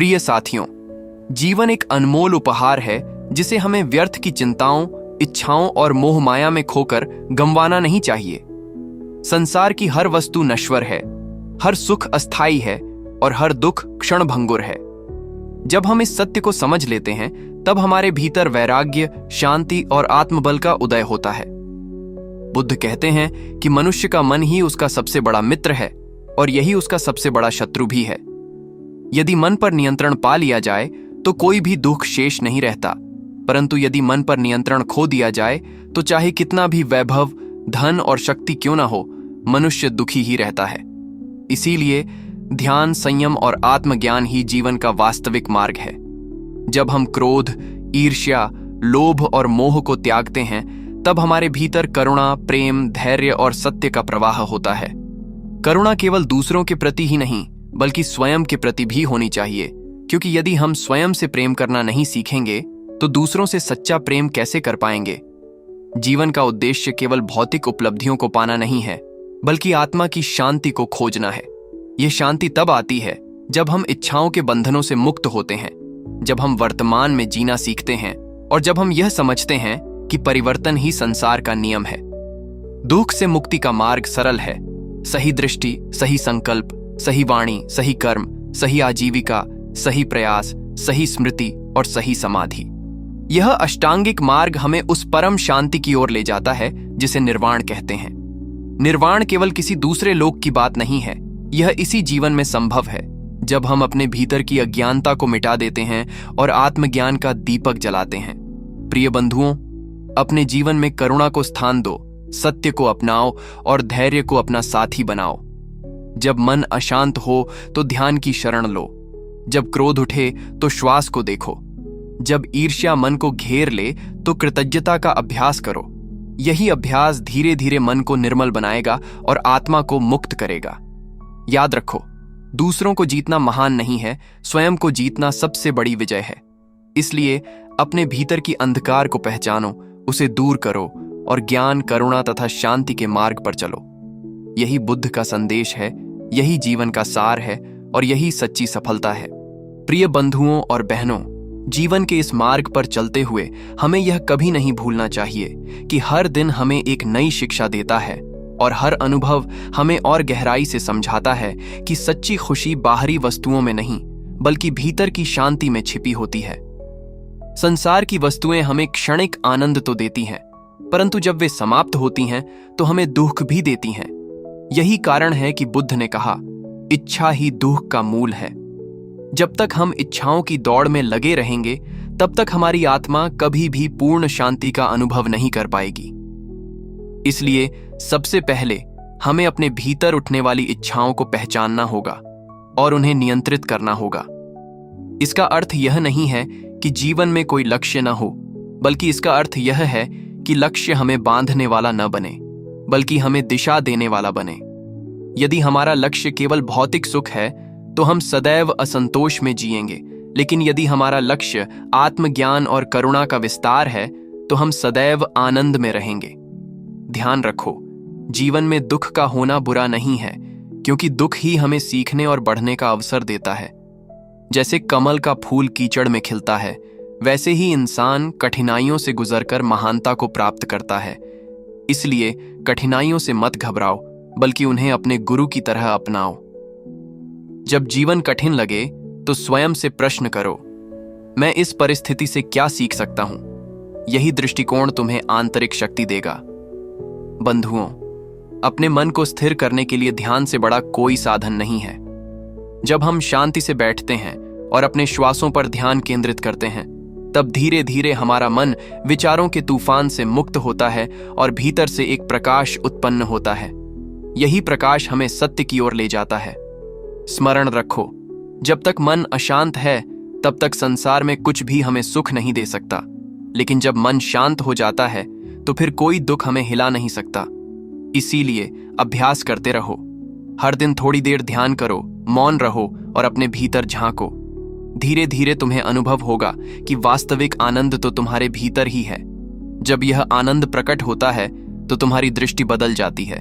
प्रिय साथियों, जीवन एक अनमोल उपहार है जिसे हमें व्यर्थ की चिंताओं, इच्छाओं और मोह माया में खोकर गंवाना नहीं चाहिए। संसार की हर वस्तु नश्वर है, हर सुख अस्थायी है और हर दुख क्षणभंगुर है। जब हम इस सत्य को समझ लेते हैं, तब हमारे भीतर वैराग्य, शांति और आत्मबल का उदय होता है। बुद्ध कहते हैं कि मनुष्य का मन ही उसका सबसे बड़ा मित्र है और यही उसका सबसे बड़ा शत्रु भी है। यदि मन पर नियंत्रण पा लिया जाए तो कोई भी दुख शेष नहीं रहता, परंतु यदि मन पर नियंत्रण खो दिया जाए तो चाहे कितना भी वैभव, धन और शक्ति क्यों ना हो, मनुष्य दुखी ही रहता है। इसीलिए ध्यान, संयम और आत्मज्ञान ही जीवन का वास्तविक मार्ग है। जब हम क्रोध, ईर्ष्या, लोभ और मोह को त्यागते हैं, तब हमारे भीतर करुणा, प्रेम, धैर्य और सत्य का प्रवाह होता है। करुणा केवल दूसरों के प्रति ही नहीं, बल्कि स्वयं के प्रति भी होनी चाहिए, क्योंकि यदि हम स्वयं से प्रेम करना नहीं सीखेंगे तो दूसरों से सच्चा प्रेम कैसे कर पाएंगे। जीवन का उद्देश्य केवल भौतिक उपलब्धियों को पाना नहीं है, बल्कि आत्मा की शांति को खोजना है। यह शांति तब आती है जब हम इच्छाओं के बंधनों से मुक्त होते हैं, जब हम वर्तमान में जीना सीखते हैं और जब हम यह समझते हैं कि परिवर्तन ही संसार का नियम है। दुख से मुक्ति का मार्ग सरल है। सही दृष्टि, सही संकल्प, सही वाणी, सही कर्म, सही आजीविका, सही प्रयास, सही स्मृति और सही समाधि। यह अष्टांगिक मार्ग हमें उस परम शांति की ओर ले जाता है जिसे निर्वाण कहते हैं। निर्वाण केवल किसी दूसरे लोक की बात नहीं है, यह इसी जीवन में संभव है, जब हम अपने भीतर की अज्ञानता को मिटा देते हैं और आत्मज्ञान का दीपक जलाते हैं। प्रिय बंधुओं, अपने जीवन में करुणा को स्थान दो, सत्य को अपनाओ और धैर्य को अपना साथी बनाओ। जब मन अशांत हो तो ध्यान की शरण लो। जब क्रोध उठे तो श्वास को देखो। जब ईर्ष्या मन को घेर ले तो कृतज्ञता का अभ्यास करो। यही अभ्यास धीरे धीरे मन को निर्मल बनाएगा और आत्मा को मुक्त करेगा। याद रखो, दूसरों को जीतना महान नहीं है, स्वयं को जीतना सबसे बड़ी विजय है। इसलिए अपने भीतर की अंधकार को पहचानो, उसे दूर करो और ज्ञान, करुणा तथा शांति के मार्ग पर चलो। यही बुद्ध का संदेश है, यही जीवन का सार है और यही सच्ची सफलता है। प्रिय बंधुओं और बहनों, जीवन के इस मार्ग पर चलते हुए हमें यह कभी नहीं भूलना चाहिए कि हर दिन हमें एक नई शिक्षा देता है और हर अनुभव हमें और गहराई से समझाता है कि सच्ची खुशी बाहरी वस्तुओं में नहीं, बल्कि भीतर की शांति में छिपी होती है। संसार की वस्तुएं हमें क्षणिक आनंद तो देती हैं, परंतु जब वे समाप्त होती हैं तो हमें दुख भी देती हैं। यही कारण है कि बुद्ध ने कहा, इच्छा ही दुख का मूल है। जब तक हम इच्छाओं की दौड़ में लगे रहेंगे, तब तक हमारी आत्मा कभी भी पूर्ण शांति का अनुभव नहीं कर पाएगी। इसलिए सबसे पहले हमें अपने भीतर उठने वाली इच्छाओं को पहचानना होगा और उन्हें नियंत्रित करना होगा। इसका अर्थ यह नहीं है कि जीवन में कोई लक्ष्य न हो, बल्कि इसका अर्थ यह है कि लक्ष्य हमें बांधने वाला न बने, बल्कि हमें दिशा देने वाला बने। यदि हमारा लक्ष्य केवल भौतिक सुख है तो हम सदैव असंतोष में जिएंगे, लेकिन यदि हमारा लक्ष्य आत्मज्ञान और करुणा का विस्तार है तो हम सदैव आनंद में रहेंगे। ध्यान रखो, जीवन में दुख का होना बुरा नहीं है, क्योंकि दुख ही हमें सीखने और बढ़ने का अवसर देता है। जैसे कमल का फूल कीचड़ में खिलता है, वैसे ही इंसान कठिनाइयों से गुजरकर महानता को प्राप्त करता है। इसलिए कठिनाइयों से मत घबराओ, बल्कि उन्हें अपने गुरु की तरह अपनाओ। जब जीवन कठिन लगे तो स्वयं से प्रश्न करो, मैं इस परिस्थिति से क्या सीख सकता हूं? यही दृष्टिकोण तुम्हें आंतरिक शक्ति देगा। बंधुओं, अपने मन को स्थिर करने के लिए ध्यान से बड़ा कोई साधन नहीं है। जब हम शांति से बैठते हैं और अपने श्वासों पर ध्यान केंद्रित करते हैं, तब धीरे धीरे हमारा मन विचारों के तूफान से मुक्त होता है और भीतर से एक प्रकाश उत्पन्न होता है। यही प्रकाश हमें सत्य की ओर ले जाता है। स्मरण रखो, जब तक मन अशांत है, तब तक संसार में कुछ भी हमें सुख नहीं दे सकता, लेकिन जब मन शांत हो जाता है तो फिर कोई दुख हमें हिला नहीं सकता। इसीलिए अभ्यास करते रहो। हर दिन थोड़ी देर ध्यान करो, मौन रहो और अपने भीतर झांको। धीरे धीरे तुम्हें अनुभव होगा कि वास्तविक आनंद तो तुम्हारे भीतर ही है। जब यह आनंद प्रकट होता है तो तुम्हारी दृष्टि बदल जाती है।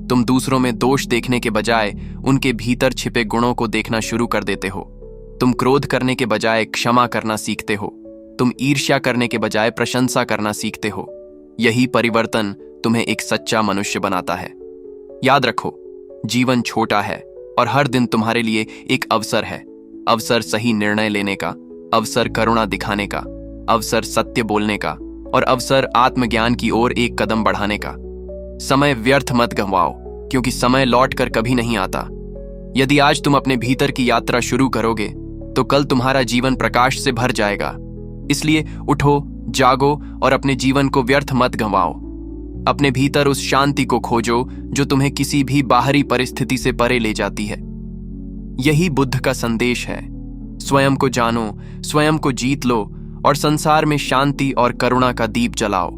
तुम दूसरों में दोष देखने के बजाय उनके भीतर छिपे गुणों को देखना शुरू कर देते हो। तुम क्रोध करने के बजाय क्षमा करना सीखते हो। तुम ईर्ष्या करने के बजाय प्रशंसा करना सीखते हो। यही परिवर्तन तुम्हें एक सच्चा मनुष्य बनाता है। याद रखो, जीवन छोटा है और हर दिन तुम्हारे लिए एक अवसर है। अवसर सही निर्णय लेने का, अवसर करुणा दिखाने का, अवसर सत्य बोलने का और अवसर आत्मज्ञान की ओर एक कदम बढ़ाने का। समय व्यर्थ मत गंवाओ, क्योंकि समय लौट कर कभी नहीं आता। यदि आज तुम अपने भीतर की यात्रा शुरू करोगे तो कल तुम्हारा जीवन प्रकाश से भर जाएगा। इसलिए उठो, जागो और अपने जीवन को व्यर्थ मत गंवाओ। अपने भीतर उस शांति को खोजो जो तुम्हें किसी भी बाहरी परिस्थिति से परे ले जाती है। यही बुद्ध का संदेश है। स्वयं को जानो, स्वयं को जीत लो और संसार में शांति और करुणा का दीप जलाओ।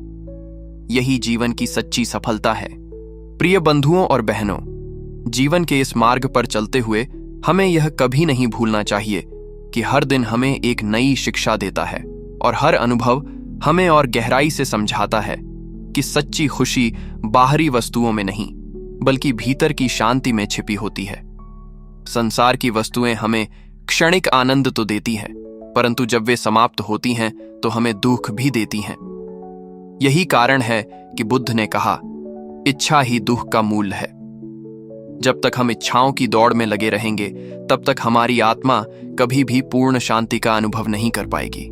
यही जीवन की सच्ची सफलता है। प्रिय बंधुओं और बहनों, जीवन के इस मार्ग पर चलते हुए हमें यह कभी नहीं भूलना चाहिए कि हर दिन हमें एक नई शिक्षा देता है और हर अनुभव हमें और गहराई से समझाता है कि सच्ची खुशी बाहरी वस्तुओं में नहीं, बल्कि भीतर की शांति में छिपी होती है। संसार की वस्तुएं हमें क्षणिक आनंद तो देती हैं, परंतु जब वे समाप्त होती हैं तो हमें दुख भी देती हैं। यही कारण है कि बुद्ध ने कहा, इच्छा ही दुख का मूल है। जब तक हम इच्छाओं की दौड़ में लगे रहेंगे, तब तक हमारी आत्मा कभी भी पूर्ण शांति का अनुभव नहीं कर पाएगी।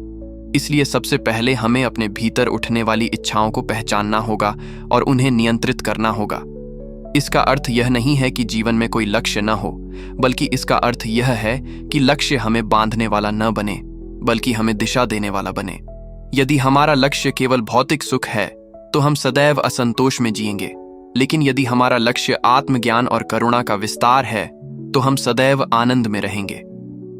इसलिए सबसे पहले हमें अपने भीतर उठने वाली इच्छाओं को पहचानना होगा और उन्हें नियंत्रित करना होगा। इसका अर्थ यह नहीं है कि जीवन में कोई लक्ष्य न हो, बल्कि इसका अर्थ यह है कि लक्ष्य हमें बांधने वाला न बने, बल्कि हमें दिशा देने वाला बने। यदि हमारा लक्ष्य केवल भौतिक सुख है तो हम सदैव असंतोष में जिएंगे, लेकिन यदि हमारा लक्ष्य आत्मज्ञान और करुणा का विस्तार है तो हम सदैव आनंद में रहेंगे।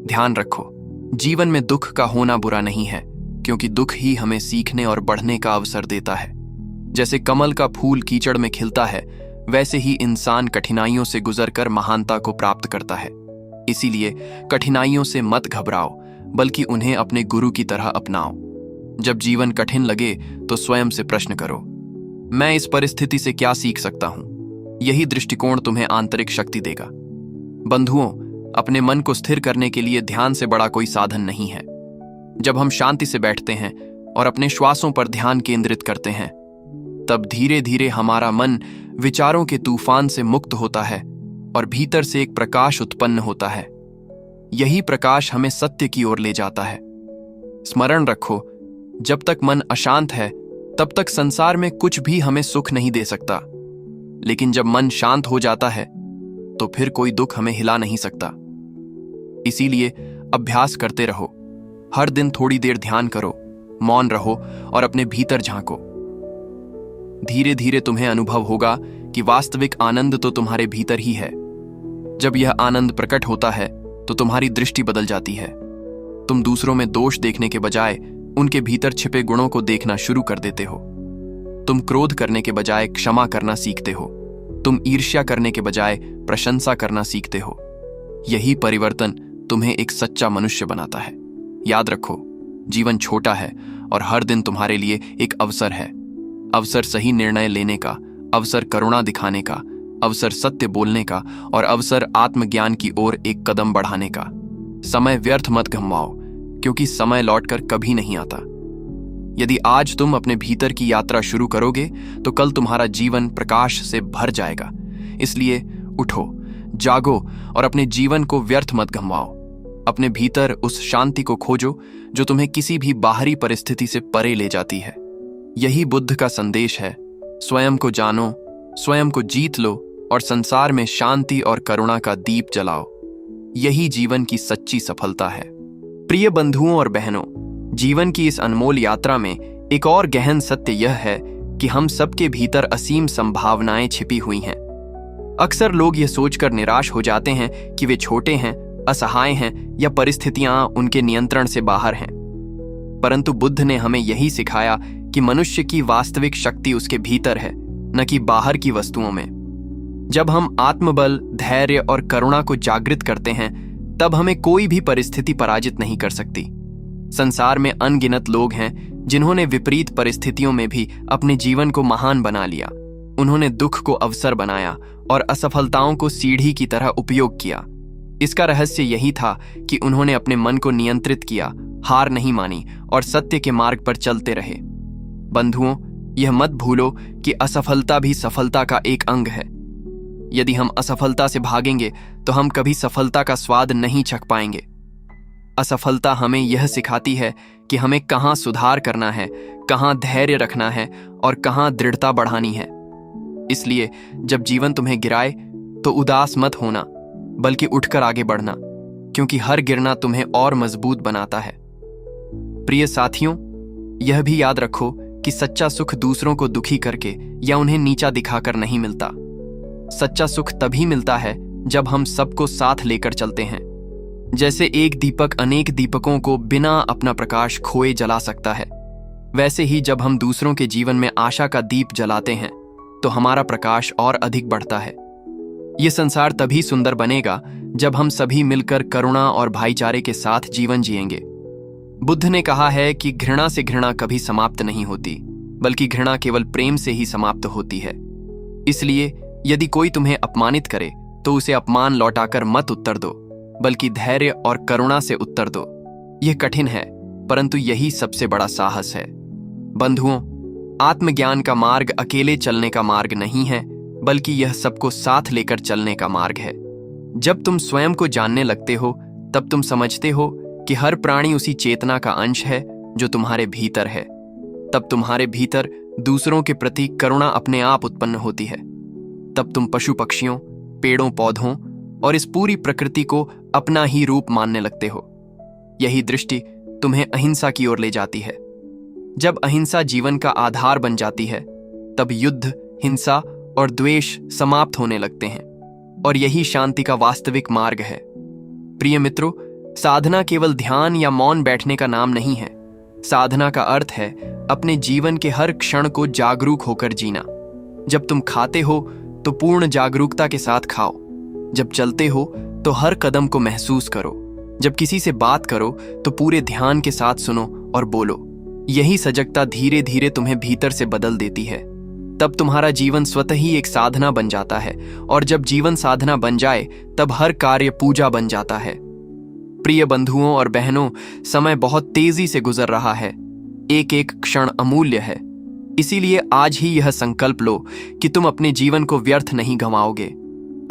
ध्यान रखो, जीवन में दुख का होना बुरा नहीं है, क्योंकि दुख ही हमें सीखने और बढ़ने का अवसर देता है। जैसे कमल का फूल कीचड़ में खिलता है, वैसे ही इंसान कठिनाइयों से गुजरकर महानता को प्राप्त करता है। इसीलिए कठिनाइयों से मत घबराओ, बल्कि उन्हें अपने गुरु की तरह अपनाओ। जब जीवन कठिन लगे तो स्वयं से प्रश्न करो, मैं इस परिस्थिति से क्या सीख सकता हूं? यही दृष्टिकोण तुम्हें आंतरिक शक्ति देगा। बंधुओं, अपने मन को स्थिर करने के लिए ध्यान से बड़ा कोई साधन नहीं है। जब हम शांति से बैठते हैं और अपने श्वासों पर ध्यान केंद्रित करते हैं, तब धीरे धीरे हमारा मन विचारों के तूफान से मुक्त होता है और भीतर से एक प्रकाश उत्पन्न होता है। यही प्रकाश हमें सत्य की ओर ले जाता है। स्मरण रखो, जब तक मन अशांत है तब तक संसार में कुछ भी हमें सुख नहीं दे सकता, लेकिन जब मन शांत हो जाता है तो फिर कोई दुख हमें हिला नहीं सकता। इसीलिए अभ्यास करते रहो। हर दिन थोड़ी देर ध्यान करो, मौन रहो और अपने भीतर झांको। धीरे धीरे तुम्हें अनुभव होगा कि वास्तविक आनंद तो तुम्हारे भीतर ही है। जब यह आनंद प्रकट होता है तो तुम्हारी दृष्टि बदल जाती है। तुम दूसरों में दोष देखने के बजाय उनके भीतर छिपे गुणों को देखना शुरू कर देते हो। तुम क्रोध करने के बजाय क्षमा करना सीखते हो। तुम ईर्ष्या करने के बजाय प्रशंसा करना सीखते हो। यही परिवर्तन तुम्हें एक सच्चा मनुष्य बनाता है। याद रखो, जीवन छोटा है और हर दिन तुम्हारे लिए एक अवसर है। अवसर सही निर्णय लेने का, अवसर करुणा दिखाने का, अवसर सत्य बोलने का और अवसर आत्मज्ञान की ओर एक कदम बढ़ाने का। समय व्यर्थ मत गंवाओ, क्योंकि समय लौटकर कभी नहीं आता। यदि आज तुम अपने भीतर की यात्रा शुरू करोगे तो कल तुम्हारा जीवन प्रकाश से भर जाएगा। इसलिए उठो, जागो और अपने जीवन को व्यर्थ मत गंवाओ। अपने भीतर उस शांति को खोजो जो तुम्हें किसी भी बाहरी परिस्थिति से परे ले जाती है। यही बुद्ध का संदेश है। स्वयं को जानो, स्वयं को जीत लो और संसार में शांति और करुणा का दीप जलाओ। यही जीवन की सच्ची सफलता है। प्रिय बंधुओं और बहनों, जीवन की इस अनमोल यात्रा में एक और गहन सत्य यह है कि हम सबके भीतर असीम संभावनाएं छिपी हुई हैं। अक्सर लोग ये सोचकर निराश हो जाते हैं कि वे छोटे हैं, असहाय हैं या परिस्थितियां उनके नियंत्रण से बाहर हैं। परंतु बुद्ध ने हमें यही सिखाया कि मनुष्य की वास्तविक शक्ति उसके भीतर है, न कि बाहर की वस्तुओं में। जब हम आत्मबल, धैर्य और करुणा को जागृत करते हैं, तब हमें कोई भी परिस्थिति पराजित नहीं कर सकती। संसार में अनगिनत लोग हैं जिन्होंने विपरीत परिस्थितियों में भी अपने जीवन को महान बना लिया। उन्होंने दुख को अवसर बनाया और असफलताओं को सीढ़ी की तरह उपयोग किया। इसका रहस्य यही था कि उन्होंने अपने मन को नियंत्रित किया, हार नहीं मानी और सत्य के मार्ग पर चलते रहे। बंधुओं, यह मत भूलो कि असफलता भी सफलता का एक अंग है। यदि हम असफलता से भागेंगे तो हम कभी सफलता का स्वाद नहीं चख पाएंगे। असफलता हमें यह सिखाती है कि हमें कहाँ सुधार करना है, कहाँ धैर्य रखना है और कहाँ दृढ़ता बढ़ानी है। इसलिए जब जीवन तुम्हें गिराए तो उदास मत होना, बल्कि उठकर आगे बढ़ना, क्योंकि हर गिरना तुम्हें और मजबूत बनाता है। प्रिय साथियों, यह भी याद रखो कि सच्चा सुख दूसरों को दुखी करके या उन्हें नीचा दिखाकर नहीं मिलता। सच्चा सुख तभी मिलता है जब हम सबको साथ लेकर चलते हैं। जैसे एक दीपक अनेक दीपकों को बिना अपना प्रकाश खोए जला सकता है, वैसे ही जब हम दूसरों के जीवन में आशा का दीप जलाते हैं तो हमारा प्रकाश और अधिक बढ़ता है। ये संसार तभी सुंदर बनेगा जब हम सभी मिलकर करुणा और भाईचारे के साथ जीवन जिएंगे। बुद्ध ने कहा है कि घृणा से घृणा कभी समाप्त नहीं होती, बल्कि घृणा केवल प्रेम से ही समाप्त होती है। इसलिए यदि कोई तुम्हें अपमानित करे तो उसे अपमान लौटाकर मत उत्तर दो, बल्कि धैर्य और करुणा से उत्तर दो। यह कठिन है, परंतु यही सबसे बड़ा साहस है। बंधुओं, आत्मज्ञान का मार्ग अकेले चलने का मार्ग नहीं है, बल्कि यह सबको साथ लेकर चलने का मार्ग है। जब तुम स्वयं को जानने लगते हो, तब तुम समझते हो कि हर प्राणी उसी चेतना का अंश है जो तुम्हारे भीतर है। तब तुम्हारे भीतर दूसरों के प्रति करुणा अपने आप उत्पन्न होती है। तब तुम पशु पक्षियों, पेड़ों पौधों और इस पूरी प्रकृति को अपना ही रूप मानने लगते हो। यही दृष्टि तुम्हें अहिंसा की ओर ले जाती है। जब अहिंसा जीवन का आधार बन जाती है, तब युद्ध, हिंसा और द्वेष समाप्त होने लगते हैं, और यही शांति का वास्तविक मार्ग है। प्रिय मित्रों, साधना केवल ध्यान या मौन बैठने का नाम नहीं है। साधना का अर्थ है अपने जीवन के हर क्षण को जागरूक होकर जीना। जब तुम खाते हो तो पूर्ण जागरूकता के साथ खाओ। जब चलते हो तो हर कदम को महसूस करो। जब किसी से बात करो तो पूरे ध्यान के साथ सुनो और बोलो। यही सजगता धीरे धीरे तुम्हें भीतर से बदल देती है। तब तुम्हारा जीवन स्वतः ही एक साधना बन जाता है, और जब जीवन साधना बन जाए तब हर कार्य पूजा बन जाता है। प्रिय बंधुओं और बहनों, समय बहुत तेजी से गुजर रहा है। एक एक क्षण अमूल्य है। इसीलिए आज ही यह संकल्प लो कि तुम अपने जीवन को व्यर्थ नहीं गंवाओगे।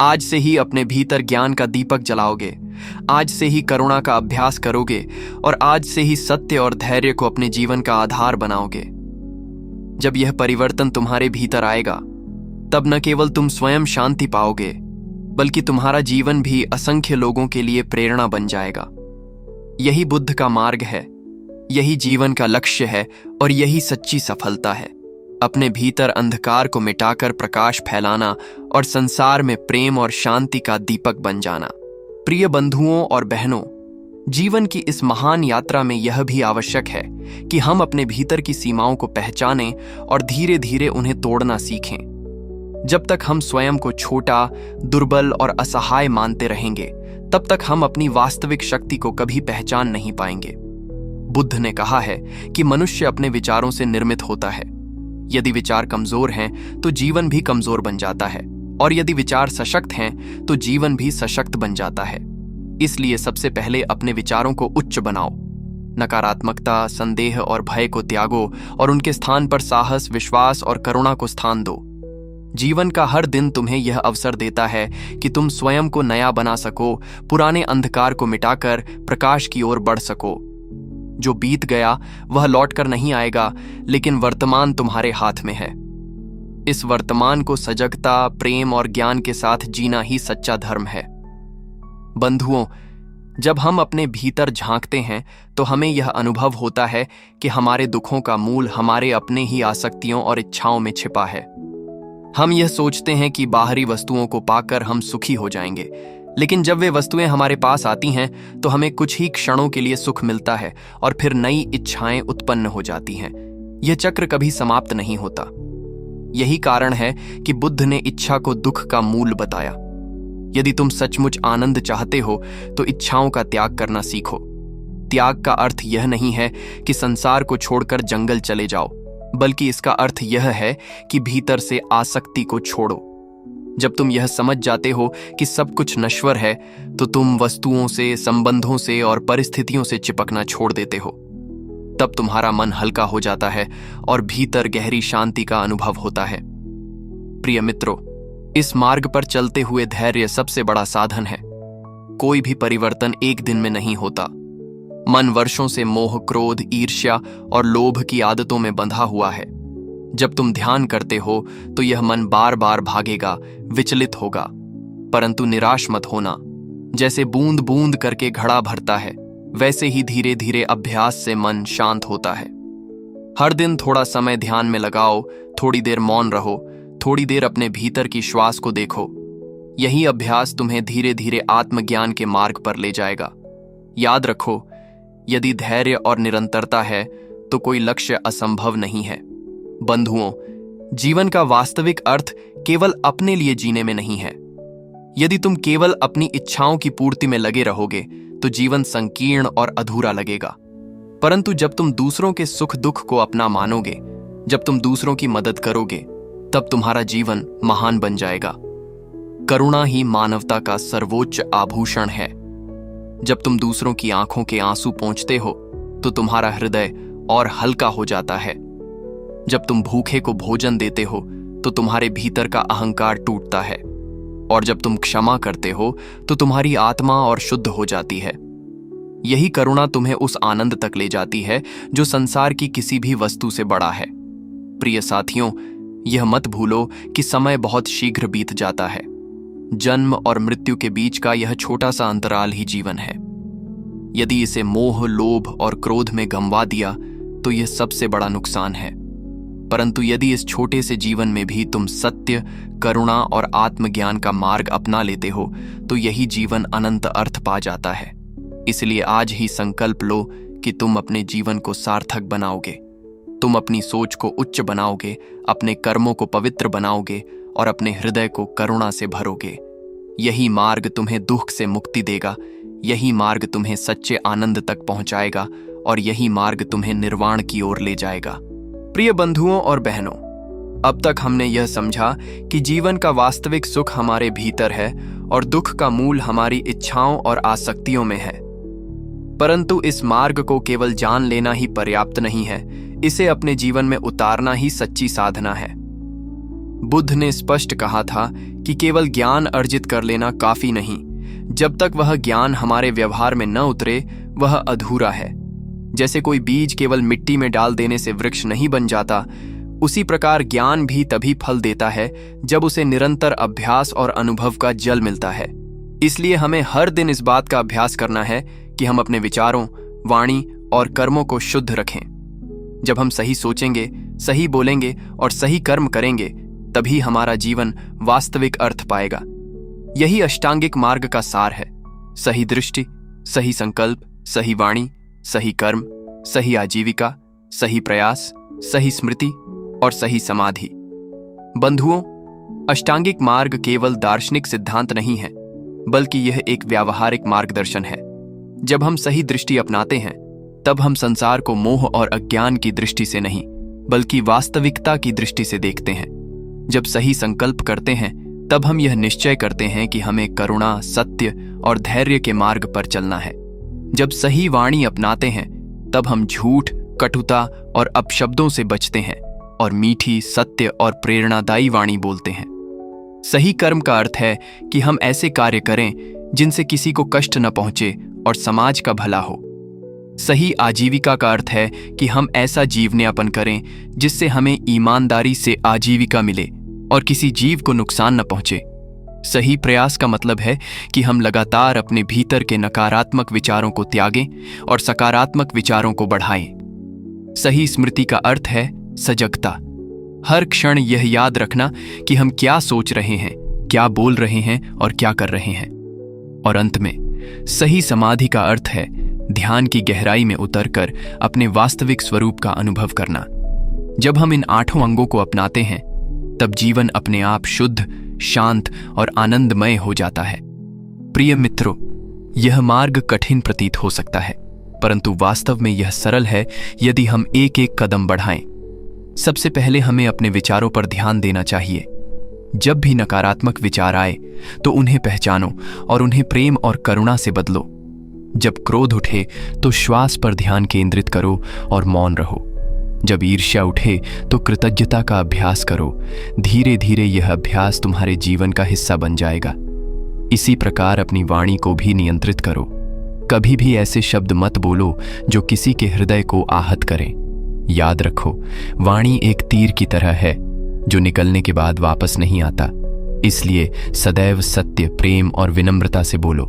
आज से ही अपने भीतर ज्ञान का दीपक जलाओगे। आज से ही करुणा का अभ्यास करोगे और आज से ही सत्य और धैर्य को अपने जीवन का आधार बनाओगे। जब यह परिवर्तन तुम्हारे भीतर आएगा, तब न केवल तुम स्वयं शांति पाओगे, बल्कि तुम्हारा जीवन भी असंख्य लोगों के लिए प्रेरणा बन जाएगा। यही बुद्ध का मार्ग है, यही जीवन का लक्ष्य है और यही सच्ची सफलता है। अपने भीतर अंधकार को मिटाकर प्रकाश फैलाना और संसार में प्रेम और शांति का दीपक बन जाना। प्रिय बंधुओं और बहनों, जीवन की इस महान यात्रा में यह भी आवश्यक है कि हम अपने भीतर की सीमाओं को पहचानें और धीरे धीरे उन्हें तोड़ना सीखें। जब तक हम स्वयं को छोटा, दुर्बल और असहाय मानते रहेंगे, तब तक हम अपनी वास्तविक शक्ति को कभी पहचान नहीं पाएंगे। बुद्ध ने कहा है कि मनुष्य अपने विचारों से निर्मित होता है। यदि विचार कमजोर हैं तो जीवन भी कमजोर बन जाता है, और यदि विचार सशक्त हैं तो जीवन भी सशक्त बन जाता है। इसलिए सबसे पहले अपने विचारों को उच्च बनाओ। नकारात्मकता, संदेह और भय को त्यागो और उनके स्थान पर साहस, विश्वास और करुणा को स्थान दो। जीवन का हर दिन तुम्हें यह अवसर देता है कि तुम स्वयं को नया बना सको, पुराने अंधकार को मिटाकर प्रकाश की ओर बढ़ सको। जो बीत गया वह लौटकर नहीं आएगा, लेकिन वर्तमान तुम्हारे हाथ में है। इस वर्तमान को सजगता, प्रेम और ज्ञान के साथ जीना ही सच्चा धर्म है। बंधुओं, जब हम अपने भीतर झांकते हैं तो हमें यह अनुभव होता है कि हमारे दुखों का मूल हमारे अपने ही आसक्तियों और इच्छाओं में छिपा है। हम यह सोचते हैं कि बाहरी वस्तुओं को पाकर हम सुखी हो जाएंगे, लेकिन जब वे वस्तुएं हमारे पास आती हैं तो हमें कुछ ही क्षणों के लिए सुख मिलता है और फिर नई इच्छाएं उत्पन्न हो जाती हैं। यह चक्र कभी समाप्त नहीं होता। यही कारण है कि बुद्ध ने इच्छा को दुख का मूल बताया। यदि तुम सचमुच आनंद चाहते हो तो इच्छाओं का त्याग करना सीखो। त्याग का अर्थ यह नहीं है कि संसार को छोड़कर जंगल चले जाओ, बल्कि इसका अर्थ यह है कि भीतर से आसक्ति को छोड़ो। जब तुम यह समझ जाते हो कि सब कुछ नश्वर है, तो तुम वस्तुओं से, संबंधों से और परिस्थितियों से चिपकना छोड़ देते हो। तब तुम्हारा मन हल्का हो जाता है और भीतर गहरी शांति का अनुभव होता है। प्रिय मित्रों, इस मार्ग पर चलते हुए धैर्य सबसे बड़ा साधन है। कोई भी परिवर्तन एक दिन में नहीं होता। मन वर्षों से मोह, क्रोध, ईर्ष्या और लोभ की आदतों में बंधा हुआ है। जब तुम ध्यान करते हो तो यह मन बार बार भागेगा, विचलित होगा, परंतु निराश मत होना। जैसे बूंद बूंद करके घड़ा भरता है, वैसे ही धीरे धीरे अभ्यास से मन शांत होता है। हर दिन थोड़ा समय ध्यान में लगाओ, थोड़ी देर मौन रहो, थोड़ी देर अपने भीतर की श्वास को देखो। यही अभ्यास तुम्हें धीरे धीरे आत्मज्ञान के मार्ग पर ले जाएगा। याद रखो, यदि धैर्य और निरंतरता है तो कोई लक्ष्य असंभव नहीं है। बंधुओं, जीवन का वास्तविक अर्थ केवल अपने लिए जीने में नहीं है। यदि तुम केवल अपनी इच्छाओं की पूर्ति में लगे रहोगे तो जीवन संकीर्ण और अधूरा लगेगा। परंतु जब तुम दूसरों के सुख दुख को अपना मानोगे, जब तुम दूसरों की मदद करोगे, तब तुम्हारा जीवन महान बन जाएगा। करुणा ही मानवता का सर्वोच्च आभूषण है। जब तुम दूसरों की आंखों के आंसू पोंछते हो तो तुम्हारा हृदय और हल्का हो जाता है। जब तुम भूखे को भोजन देते हो तो तुम्हारे भीतर का अहंकार टूटता है, और जब तुम क्षमा करते हो तो तुम्हारी आत्मा और शुद्ध हो जाती है। यही करुणा तुम्हें उस आनंद तक ले जाती है जो संसार की किसी भी वस्तु से बड़ा है। प्रिय साथियों, यह मत भूलो कि समय बहुत शीघ्र बीत जाता है। जन्म और मृत्यु के बीच का यह छोटा सा अंतराल ही जीवन है। यदि इसे मोह, लोभ और क्रोध में गंवा दिया तो यह सबसे बड़ा नुकसान है। परंतु यदि इस छोटे से जीवन में भी तुम सत्य, करुणा और आत्मज्ञान का मार्ग अपना लेते हो तो यही जीवन अनंत अर्थ पा जाता है। इसलिए आज ही संकल्प लो कि तुम अपने जीवन को सार्थक बनाओगे। तुम अपनी सोच को उच्च बनाओगे, अपने कर्मों को पवित्र बनाओगे और अपने हृदय को करुणा से भरोगे। यही मार्ग तुम्हें दुख से मुक्ति देगा, यही मार्ग तुम्हें सच्चे आनंद तक पहुंचाएगा और यही मार्ग तुम्हें निर्वाण की ओर ले जाएगा। प्रिय बंधुओं और बहनों, अब तक हमने यह समझा कि जीवन का वास्तविक सुख हमारे भीतर है और दुख का मूल हमारी इच्छाओं और आसक्तियों में है। परंतु इस मार्ग को केवल जान लेना ही पर्याप्त नहीं है, इसे अपने जीवन में उतारना ही सच्ची साधना है। बुद्ध ने स्पष्ट कहा था कि केवल ज्ञान अर्जित कर लेना काफी नहीं। जब तक वह ज्ञान हमारे व्यवहार में न उतरे, वह अधूरा है। जैसे कोई बीज केवल मिट्टी में डाल देने से वृक्ष नहीं बन जाता, उसी प्रकार ज्ञान भी तभी फल देता है जब उसे निरंतर अभ्यास और अनुभव का जल मिलता है। इसलिए हमें हर दिन इस बात का अभ्यास करना है कि हम अपने विचारों, वाणी और कर्मों को शुद्ध रखें। जब हम सही सोचेंगे, सही बोलेंगे और सही कर्म करेंगे, तभी हमारा जीवन वास्तविक अर्थ पाएगा। यही अष्टांगिक मार्ग का सार है। सही दृष्टि, सही संकल्प, सही वाणी, सही कर्म, सही आजीविका, सही प्रयास, सही स्मृति और सही समाधि। बंधुओं, अष्टांगिक मार्ग केवल दार्शनिक सिद्धांत नहीं है, बल्कि यह एक व्यावहारिक मार्गदर्शन है। जब हम सही दृष्टि अपनाते हैं, तब हम संसार को मोह और अज्ञान की दृष्टि से नहीं, बल्कि वास्तविकता की दृष्टि से देखते हैं। जब सही संकल्प करते हैं, तब हम यह निश्चय करते हैं कि हमें करुणा, सत्य और धैर्य के मार्ग पर चलना है। जब सही वाणी अपनाते हैं, तब हम झूठ, कटुता और अपशब्दों से बचते हैं और मीठी, सत्य और प्रेरणादायी वाणी बोलते हैं। सही कर्म का अर्थ है कि हम ऐसे कार्य करें जिनसे किसी को कष्ट न पहुंचे और समाज का भला हो। सही आजीविका का अर्थ है कि हम ऐसा जीवन यापन करें जिससे हमें ईमानदारी से आजीविका मिले और किसी जीव को नुकसान न पहुंचे। सही प्रयास का मतलब है कि हम लगातार अपने भीतर के नकारात्मक विचारों को त्यागें और सकारात्मक विचारों को बढ़ाएं। सही स्मृति का अर्थ है सजगता। हर क्षण यह याद रखना कि हम क्या सोच रहे हैं, क्या बोल रहे हैं और क्या कर रहे हैं। और अंत में सही समाधि का अर्थ है ध्यान की गहराई में उतरकर अपने वास्तविक स्वरूप का अनुभव करना। जब हम इन 8 अंगों को अपनाते हैं, तब जीवन अपने आप शुद्ध, शांत और आनंदमय हो जाता है। प्रिय मित्रों, यह मार्ग कठिन प्रतीत हो सकता है, परंतु वास्तव में यह सरल है यदि हम एक एक कदम बढ़ाएं। सबसे पहले हमें अपने विचारों पर ध्यान देना चाहिए। जब भी नकारात्मक विचार आए तो उन्हें पहचानो और उन्हें प्रेम और करुणा से बदलो। जब क्रोध उठे तो श्वास पर ध्यान केंद्रित करो और मौन रहो। जब ईर्ष्या उठे तो कृतज्ञता का अभ्यास करो। धीरे धीरे यह अभ्यास तुम्हारे जीवन का हिस्सा बन जाएगा। इसी प्रकार अपनी वाणी को भी नियंत्रित करो। कभी भी ऐसे शब्द मत बोलो जो किसी के हृदय को आहत करें। याद रखो, वाणी एक तीर की तरह है जो निकलने के बाद वापस नहीं आता। इसलिए सदैव सत्य, प्रेम और विनम्रता से बोलो।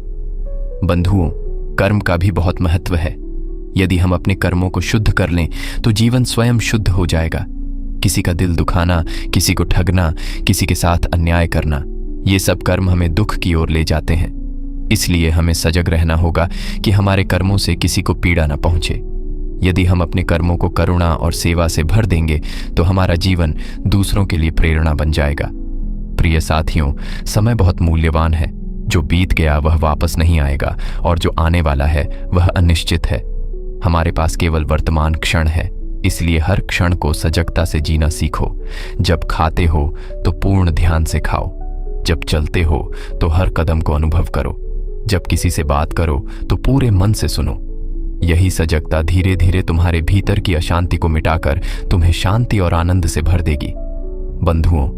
बंधुओं, कर्म का भी बहुत महत्व है। यदि हम अपने कर्मों को शुद्ध कर लें तो जीवन स्वयं शुद्ध हो जाएगा। किसी का दिल दुखाना, किसी को ठगना, किसी के साथ अन्याय करना, ये सब कर्म हमें दुख की ओर ले जाते हैं। इसलिए हमें सजग रहना होगा कि हमारे कर्मों से किसी को पीड़ा न पहुंचे। यदि हम अपने कर्मों को करुणा और सेवा से भर देंगे तो हमारा जीवन दूसरों के लिए प्रेरणा बन जाएगा। प्रिय साथियों, समय बहुत मूल्यवान है। जो बीत गया वह वापस नहीं आएगा और जो आने वाला है वह अनिश्चित है। हमारे पास केवल वर्तमान क्षण है, इसलिए हर क्षण को सजगता से जीना सीखो। जब खाते हो तो पूर्ण ध्यान से खाओ। जब चलते हो तो हर कदम को अनुभव करो। जब किसी से बात करो तो पूरे मन से सुनो। यही सजगता धीरे धीरे तुम्हारे भीतर की अशांति को मिटाकर तुम्हें शांति और आनंद से भर देगी। बंधुओं,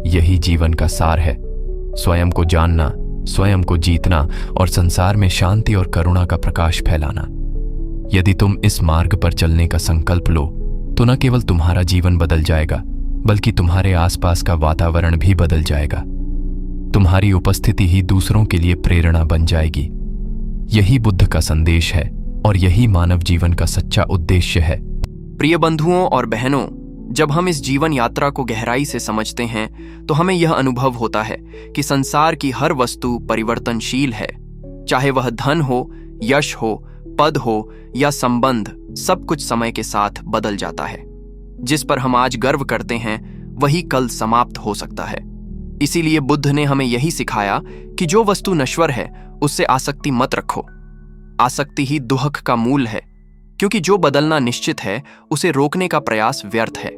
यही जीवन का सार है। स्वयं को जानना, स्वयं को जीतना और संसार में शांति और करुणा का प्रकाश फैलाना। यदि तुम इस मार्ग पर चलने का संकल्प लो तो न केवल तुम्हारा जीवन बदल जाएगा, बल्कि तुम्हारे आसपास का वातावरण भी बदल जाएगा। तुम्हारी उपस्थिति ही दूसरों के लिए प्रेरणा बन जाएगी। यही बुद्ध का संदेश है और यही मानव जीवन का सच्चा उद्देश्य है। प्रिय बंधुओं और बहनों, जब हम इस जीवन यात्रा को गहराई से समझते हैं तो हमें यह अनुभव होता है कि संसार की हर वस्तु परिवर्तनशील है। चाहे वह धन हो, यश हो, पद हो या संबंध, सब कुछ समय के साथ बदल जाता है। जिस पर हम आज गर्व करते हैं वही कल समाप्त हो सकता है। इसीलिए बुद्ध ने हमें यही सिखाया कि जो वस्तु नश्वर है उससे आसक्ति मत रखो। आसक्ति ही दुहक का मूल है, क्योंकि जो बदलना निश्चित है उसे रोकने का प्रयास व्यर्थ है।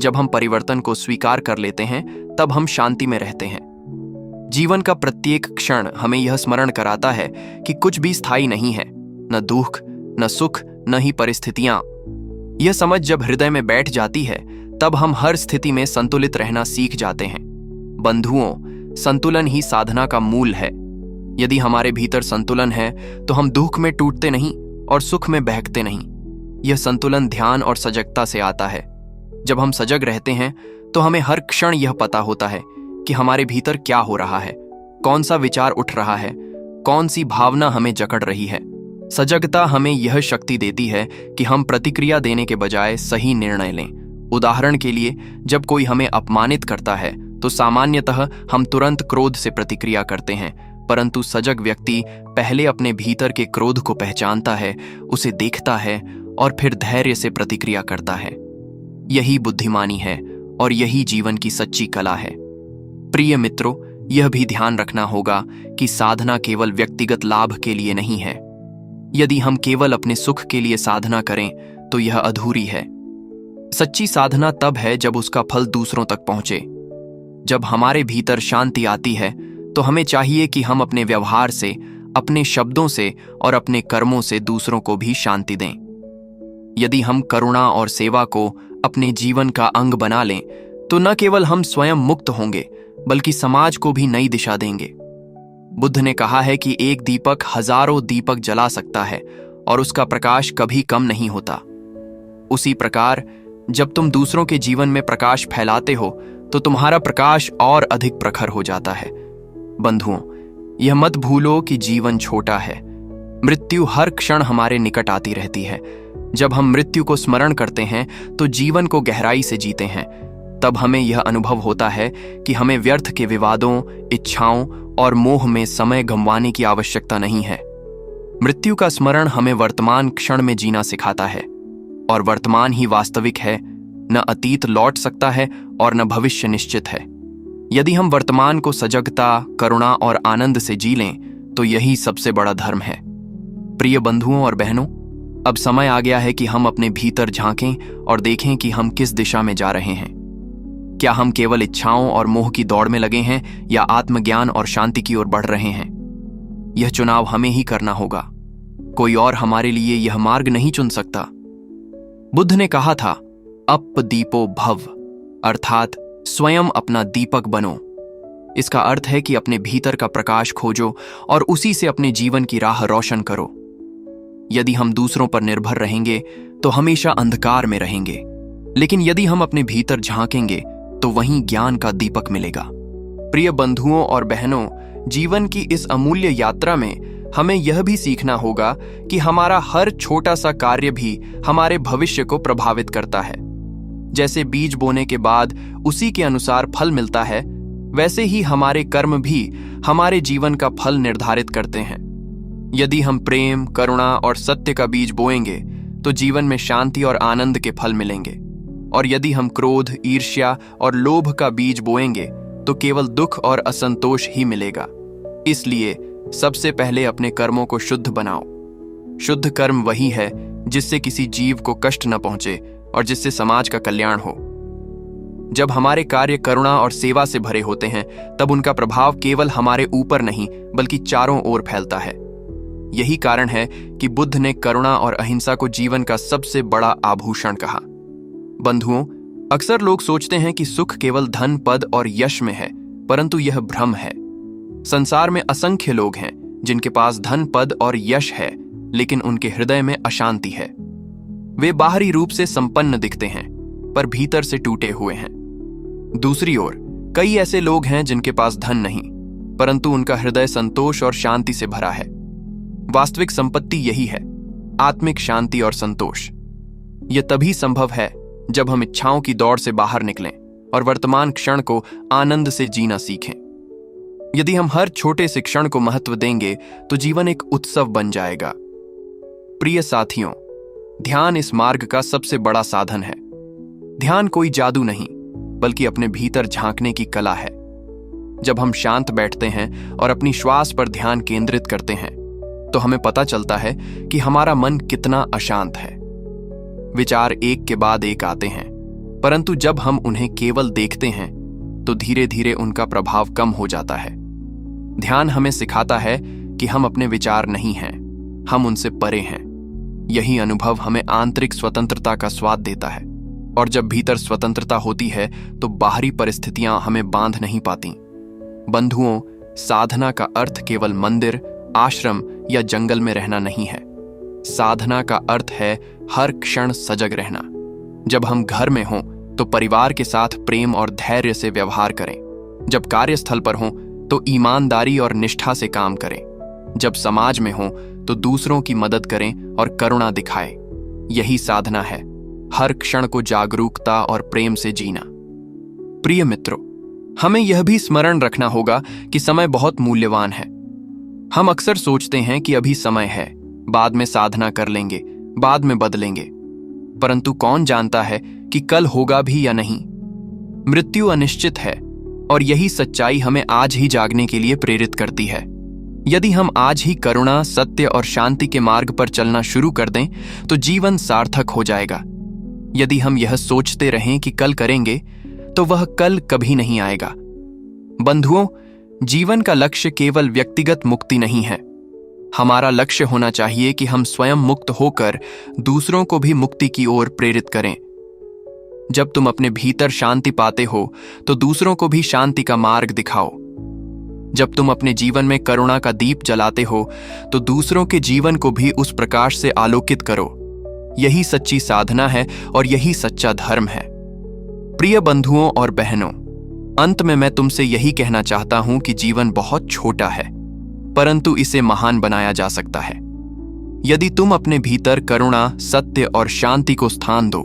जब हम परिवर्तन को स्वीकार कर लेते हैं तब हम शांति में रहते हैं। जीवन का प्रत्येक क्षण हमें यह स्मरण कराता है कि कुछ भी स्थायी नहीं है, न दुख, न सुख, न ही परिस्थितियां। यह समझ जब हृदय में बैठ जाती है तब हम हर स्थिति में संतुलित रहना सीख जाते हैं। बंधुओं, संतुलन ही साधना का मूल है। यदि हमारे भीतर संतुलन है तो हम दुख में टूटते नहीं और सुख में बहकते नहीं। यह संतुलन ध्यान और सजगता से आता है। जब हम सजग रहते हैं तो हमें हर क्षण यह पता होता है कि हमारे भीतर क्या हो रहा है, कौन सा विचार उठ रहा है, कौन सी भावना हमें जकड़ रही है। सजगता हमें यह शक्ति देती है कि हम प्रतिक्रिया देने के बजाय सही निर्णय लें। उदाहरण के लिए, जब कोई हमें अपमानित करता है तो सामान्यतः हम तुरंत क्रोध से प्रतिक्रिया करते हैं, परंतु सजग व्यक्ति पहले अपने भीतर के क्रोध को पहचानता है, उसे देखता है और फिर धैर्य से प्रतिक्रिया करता है। यही बुद्धिमानी है और यही जीवन की सच्ची कला है। प्रिय मित्रों, यह भी ध्यान रखना होगा कि साधना केवल व्यक्तिगत लाभ के लिए नहीं है। यदि हम केवल अपने सुख के लिए साधना करें तो यह अधूरी है। सच्ची साधना तब है जब उसका फल दूसरों तक पहुंचे। जब हमारे भीतर शांति आती है तो हमें चाहिए कि हम अपने व्यवहार से, अपने शब्दों से और अपने कर्मों से दूसरों को भी शांति दें। यदि हम करुणा और सेवा को अपने जीवन का अंग बना लें तो न केवल हम स्वयं मुक्त होंगे बल्कि समाज को भी नई दिशा देंगे। बुद्ध ने कहा है कि एक दीपक हजारों दीपक जला सकता है और उसका प्रकाश कभी कम नहीं होता। उसी प्रकार जब तुम दूसरों के जीवन में प्रकाश फैलाते हो तो तुम्हारा प्रकाश और अधिक प्रखर हो जाता है। बंधुओं, यह मत भूलो कि जीवन छोटा है। मृत्यु हर क्षण हमारे निकट आती रहती है। जब हम मृत्यु को स्मरण करते हैं तो जीवन को गहराई से जीते हैं। तब हमें यह अनुभव होता है कि हमें व्यर्थ के विवादों, इच्छाओं और मोह में समय गंवाने की आवश्यकता नहीं है। मृत्यु का स्मरण हमें वर्तमान क्षण में जीना सिखाता है, और वर्तमान ही वास्तविक है। न अतीत लौट सकता है और न भविष्य निश्चित है। यदि हम वर्तमान को सजगता, करुणा और आनंद से जी लें तो यही सबसे बड़ा धर्म है। प्रिय बंधुओं और बहनों, अब समय आ गया है कि हम अपने भीतर झांकें और देखें कि हम किस दिशा में जा रहे हैं। क्या हम केवल इच्छाओं और मोह की दौड़ में लगे हैं या आत्मज्ञान और शांति की ओर बढ़ रहे हैं? यह चुनाव हमें ही करना होगा। कोई और हमारे लिए यह मार्ग नहीं चुन सकता। बुद्ध ने कहा था, अप दीपो भव, अर्थात स्वयं अपना दीपक बनो। इसका अर्थ है कि अपने भीतर का प्रकाश खोजो और उसी से अपने जीवन की राह रोशन करो। यदि हम दूसरों पर निर्भर रहेंगे तो हमेशा अंधकार में रहेंगे, लेकिन यदि हम अपने भीतर झांकेंगे तो वहीं ज्ञान का दीपक मिलेगा। प्रिय बंधुओं और बहनों, जीवन की इस अमूल्य यात्रा में हमें यह भी सीखना होगा कि हमारा हर छोटा सा कार्य भी हमारे भविष्य को प्रभावित करता है। जैसे बीज बोने के बाद उसी के अनुसार फल मिलता है, वैसे ही हमारे कर्म भी हमारे जीवन का फल निर्धारित करते हैं। यदि हम प्रेम, करुणा और सत्य का बीज बोएंगे तो जीवन में शांति और आनंद के फल मिलेंगे, और यदि हम क्रोध, ईर्ष्या और लोभ का बीज बोएंगे तो केवल दुख और असंतोष ही मिलेगा। इसलिए सबसे पहले अपने कर्मों को शुद्ध बनाओ। शुद्ध कर्म वही है जिससे किसी जीव को कष्ट न पहुंचे और जिससे समाज का कल्याण हो। जब हमारे कार्य करुणा और सेवा से भरे होते हैं तब उनका प्रभाव केवल हमारे ऊपर नहीं बल्कि चारों ओर फैलता है। यही कारण है कि बुद्ध ने करुणा और अहिंसा को जीवन का सबसे बड़ा आभूषण कहा। बंधुओं, अक्सर लोग सोचते हैं कि सुख केवल धन, पद और यश में है, परंतु यह भ्रम है। संसार में असंख्य लोग हैं जिनके पास धन, पद और यश है, लेकिन उनके हृदय में अशांति है। वे बाहरी रूप से संपन्न दिखते हैं पर भीतर से टूटे हुए हैं। दूसरी ओर कई ऐसे लोग हैं जिनके पास धन नहीं, परंतु उनका हृदय संतोष और शांति से भरा है। वास्तविक संपत्ति यही है, आत्मिक शांति और संतोष। यह तभी संभव है जब हम इच्छाओं की दौड़ से बाहर निकलें और वर्तमान क्षण को आनंद से जीना सीखें। यदि हम हर छोटे से क्षण को महत्व देंगे तो जीवन एक उत्सव बन जाएगा। प्रिय साथियों, ध्यान इस मार्ग का सबसे बड़ा साधन है। ध्यान कोई जादू नहीं, बल्कि अपने भीतर झांकने की कला है। जब हम शांत बैठते हैं और अपनी श्वास पर ध्यान केंद्रित करते हैं तो हमें पता चलता है कि हमारा मन कितना अशांत है। विचार एक के बाद एक आते हैं, परंतु जब हम उन्हें केवल देखते हैं तो धीरे धीरे उनका प्रभाव कम हो जाता है। ध्यान हमें सिखाता है कि हम अपने विचार नहीं हैं, हम उनसे परे हैं। यही अनुभव हमें आंतरिक स्वतंत्रता का स्वाद देता है, और जब भीतर स्वतंत्रता होती है तो बाहरी परिस्थितियां हमें बांध नहीं पाती। बंधुओं, साधना का अर्थ केवल मंदिर, आश्रम या जंगल में रहना नहीं है। साधना का अर्थ है हर क्षण सजग रहना। जब हम घर में हों तो परिवार के साथ प्रेम और धैर्य से व्यवहार करें। जब कार्यस्थल पर हों तो ईमानदारी और निष्ठा से काम करें। जब समाज में हों तो दूसरों की मदद करें और करुणा दिखाएं। यही साधना है, हर क्षण को जागरूकता और प्रेम से जीना। प्रिय मित्रों, हमें यह भी स्मरण रखना होगा कि समय बहुत मूल्यवान है। हम अक्सर सोचते हैं कि अभी समय है, बाद में साधना कर लेंगे, बाद में बदलेंगे, परंतु कौन जानता है कि कल होगा भी या नहीं। मृत्यु अनिश्चित है और यही सच्चाई हमें आज ही जागने के लिए प्रेरित करती है। यदि हम आज ही करुणा, सत्य और शांति के मार्ग पर चलना शुरू कर दें तो जीवन सार्थक हो जाएगा। यदि हम यह सोचते रहें कि कल करेंगे तो वह कल कभी नहीं आएगा। बंधुओं, जीवन का लक्ष्य केवल व्यक्तिगत मुक्ति नहीं है। हमारा लक्ष्य होना चाहिए कि हम स्वयं मुक्त होकर दूसरों को भी मुक्ति की ओर प्रेरित करें। जब तुम अपने भीतर शांति पाते हो तो दूसरों को भी शांति का मार्ग दिखाओ। जब तुम अपने जीवन में करुणा का दीप जलाते हो तो दूसरों के जीवन को भी उस प्रकाश से आलोकित करो। यही सच्ची साधना है और यही सच्चा धर्म है। प्रिय बंधुओं और बहनों, अंत में मैं तुमसे यही कहना चाहता हूं कि जीवन बहुत छोटा है, परंतु इसे महान बनाया जा सकता है। यदि तुम अपने भीतर करुणा, सत्य और शांति को स्थान दो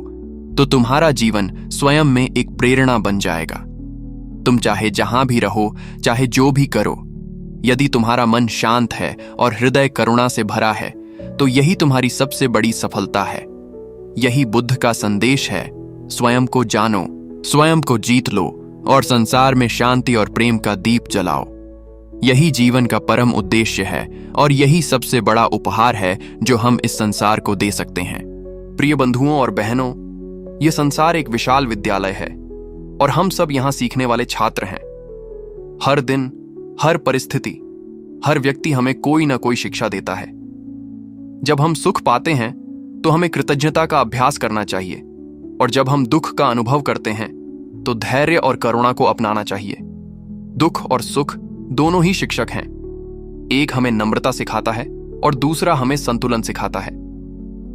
तो तुम्हारा जीवन स्वयं में एक प्रेरणा बन जाएगा। तुम चाहे जहां भी रहो, चाहे जो भी करो, यदि तुम्हारा मन शांत है और हृदय करुणा से भरा है तो यही तुम्हारी सबसे बड़ी सफलता है। यही बुद्ध का संदेश है, स्वयं को जानो, स्वयं को जीत लो और संसार में शांति और प्रेम का दीप जलाओ। यही जीवन का परम उद्देश्य है और यही सबसे बड़ा उपहार है जो हम इस संसार को दे सकते हैं। प्रिय बंधुओं और बहनों, यह संसार एक विशाल विद्यालय है। और हम सब यहां सीखने वाले छात्र हैं। हर दिन, हर परिस्थिति, हर व्यक्ति हमें कोई ना कोई शिक्षा देता है। जब हम सुख पाते हैं तो हमें कृतज्ञता का अभ्यास करना चाहिए, और जब हम दुख का अनुभव करते हैं तो धैर्य और करुणा को अपनाना चाहिए। दुख और सुख दोनों ही शिक्षक हैं। एक हमें नम्रता सिखाता है और दूसरा हमें संतुलन सिखाता है।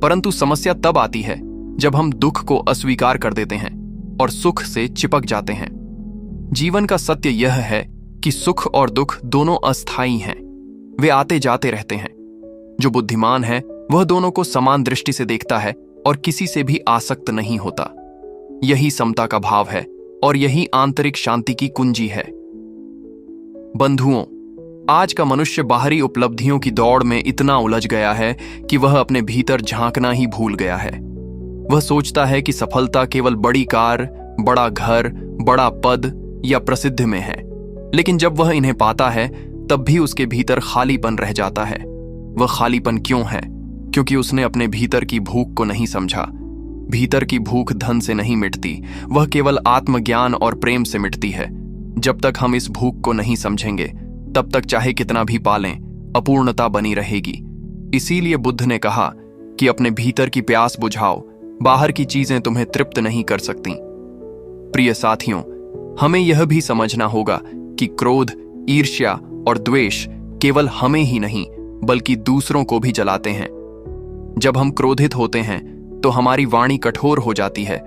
परंतु समस्या तब आती है जब हम दुख को अस्वीकार कर देते हैं और सुख से चिपक जाते हैं। जीवन का सत्य यह है कि सुख और दुख दोनों अस्थायी हैं, वे आते जाते रहते हैं। जो बुद्धिमान है वह दोनों को समान दृष्टि से देखता है और किसी से भी आसक्त नहीं होता। यही समता का भाव है और यही आंतरिक शांति की कुंजी है। बंधुओं, आज का मनुष्य बाहरी उपलब्धियों की दौड़ में इतना उलझ गया है कि वह अपने भीतर झांकना ही भूल गया है। वह सोचता है कि सफलता केवल बड़ी कार, बड़ा घर, बड़ा पद या प्रसिद्धि में है, लेकिन जब वह इन्हें पाता है तब भी उसके भीतर खालीपन रह जाता है। वह खालीपन क्यों है? क्योंकि उसने अपने भीतर की भूख को नहीं समझा। भीतर की भूख धन से नहीं मिटती, वह केवल आत्मज्ञान और प्रेम से मिटती है। जब तक हम इस भूख को नहीं समझेंगे तब तक चाहे कितना भी पालें, अपूर्णता बनी रहेगी। इसीलिए बुद्ध ने कहा कि अपने भीतर की प्यास बुझाओ, बाहर की चीजें तुम्हें तृप्त नहीं कर सकती। प्रिय साथियों, हमें यह भी समझना होगा कि क्रोध, ईर्ष्या और द्वेष केवल हमें ही नहीं बल्कि दूसरों को भी जलाते हैं। जब हम क्रोधित होते हैं तो हमारी वाणी कठोर हो जाती है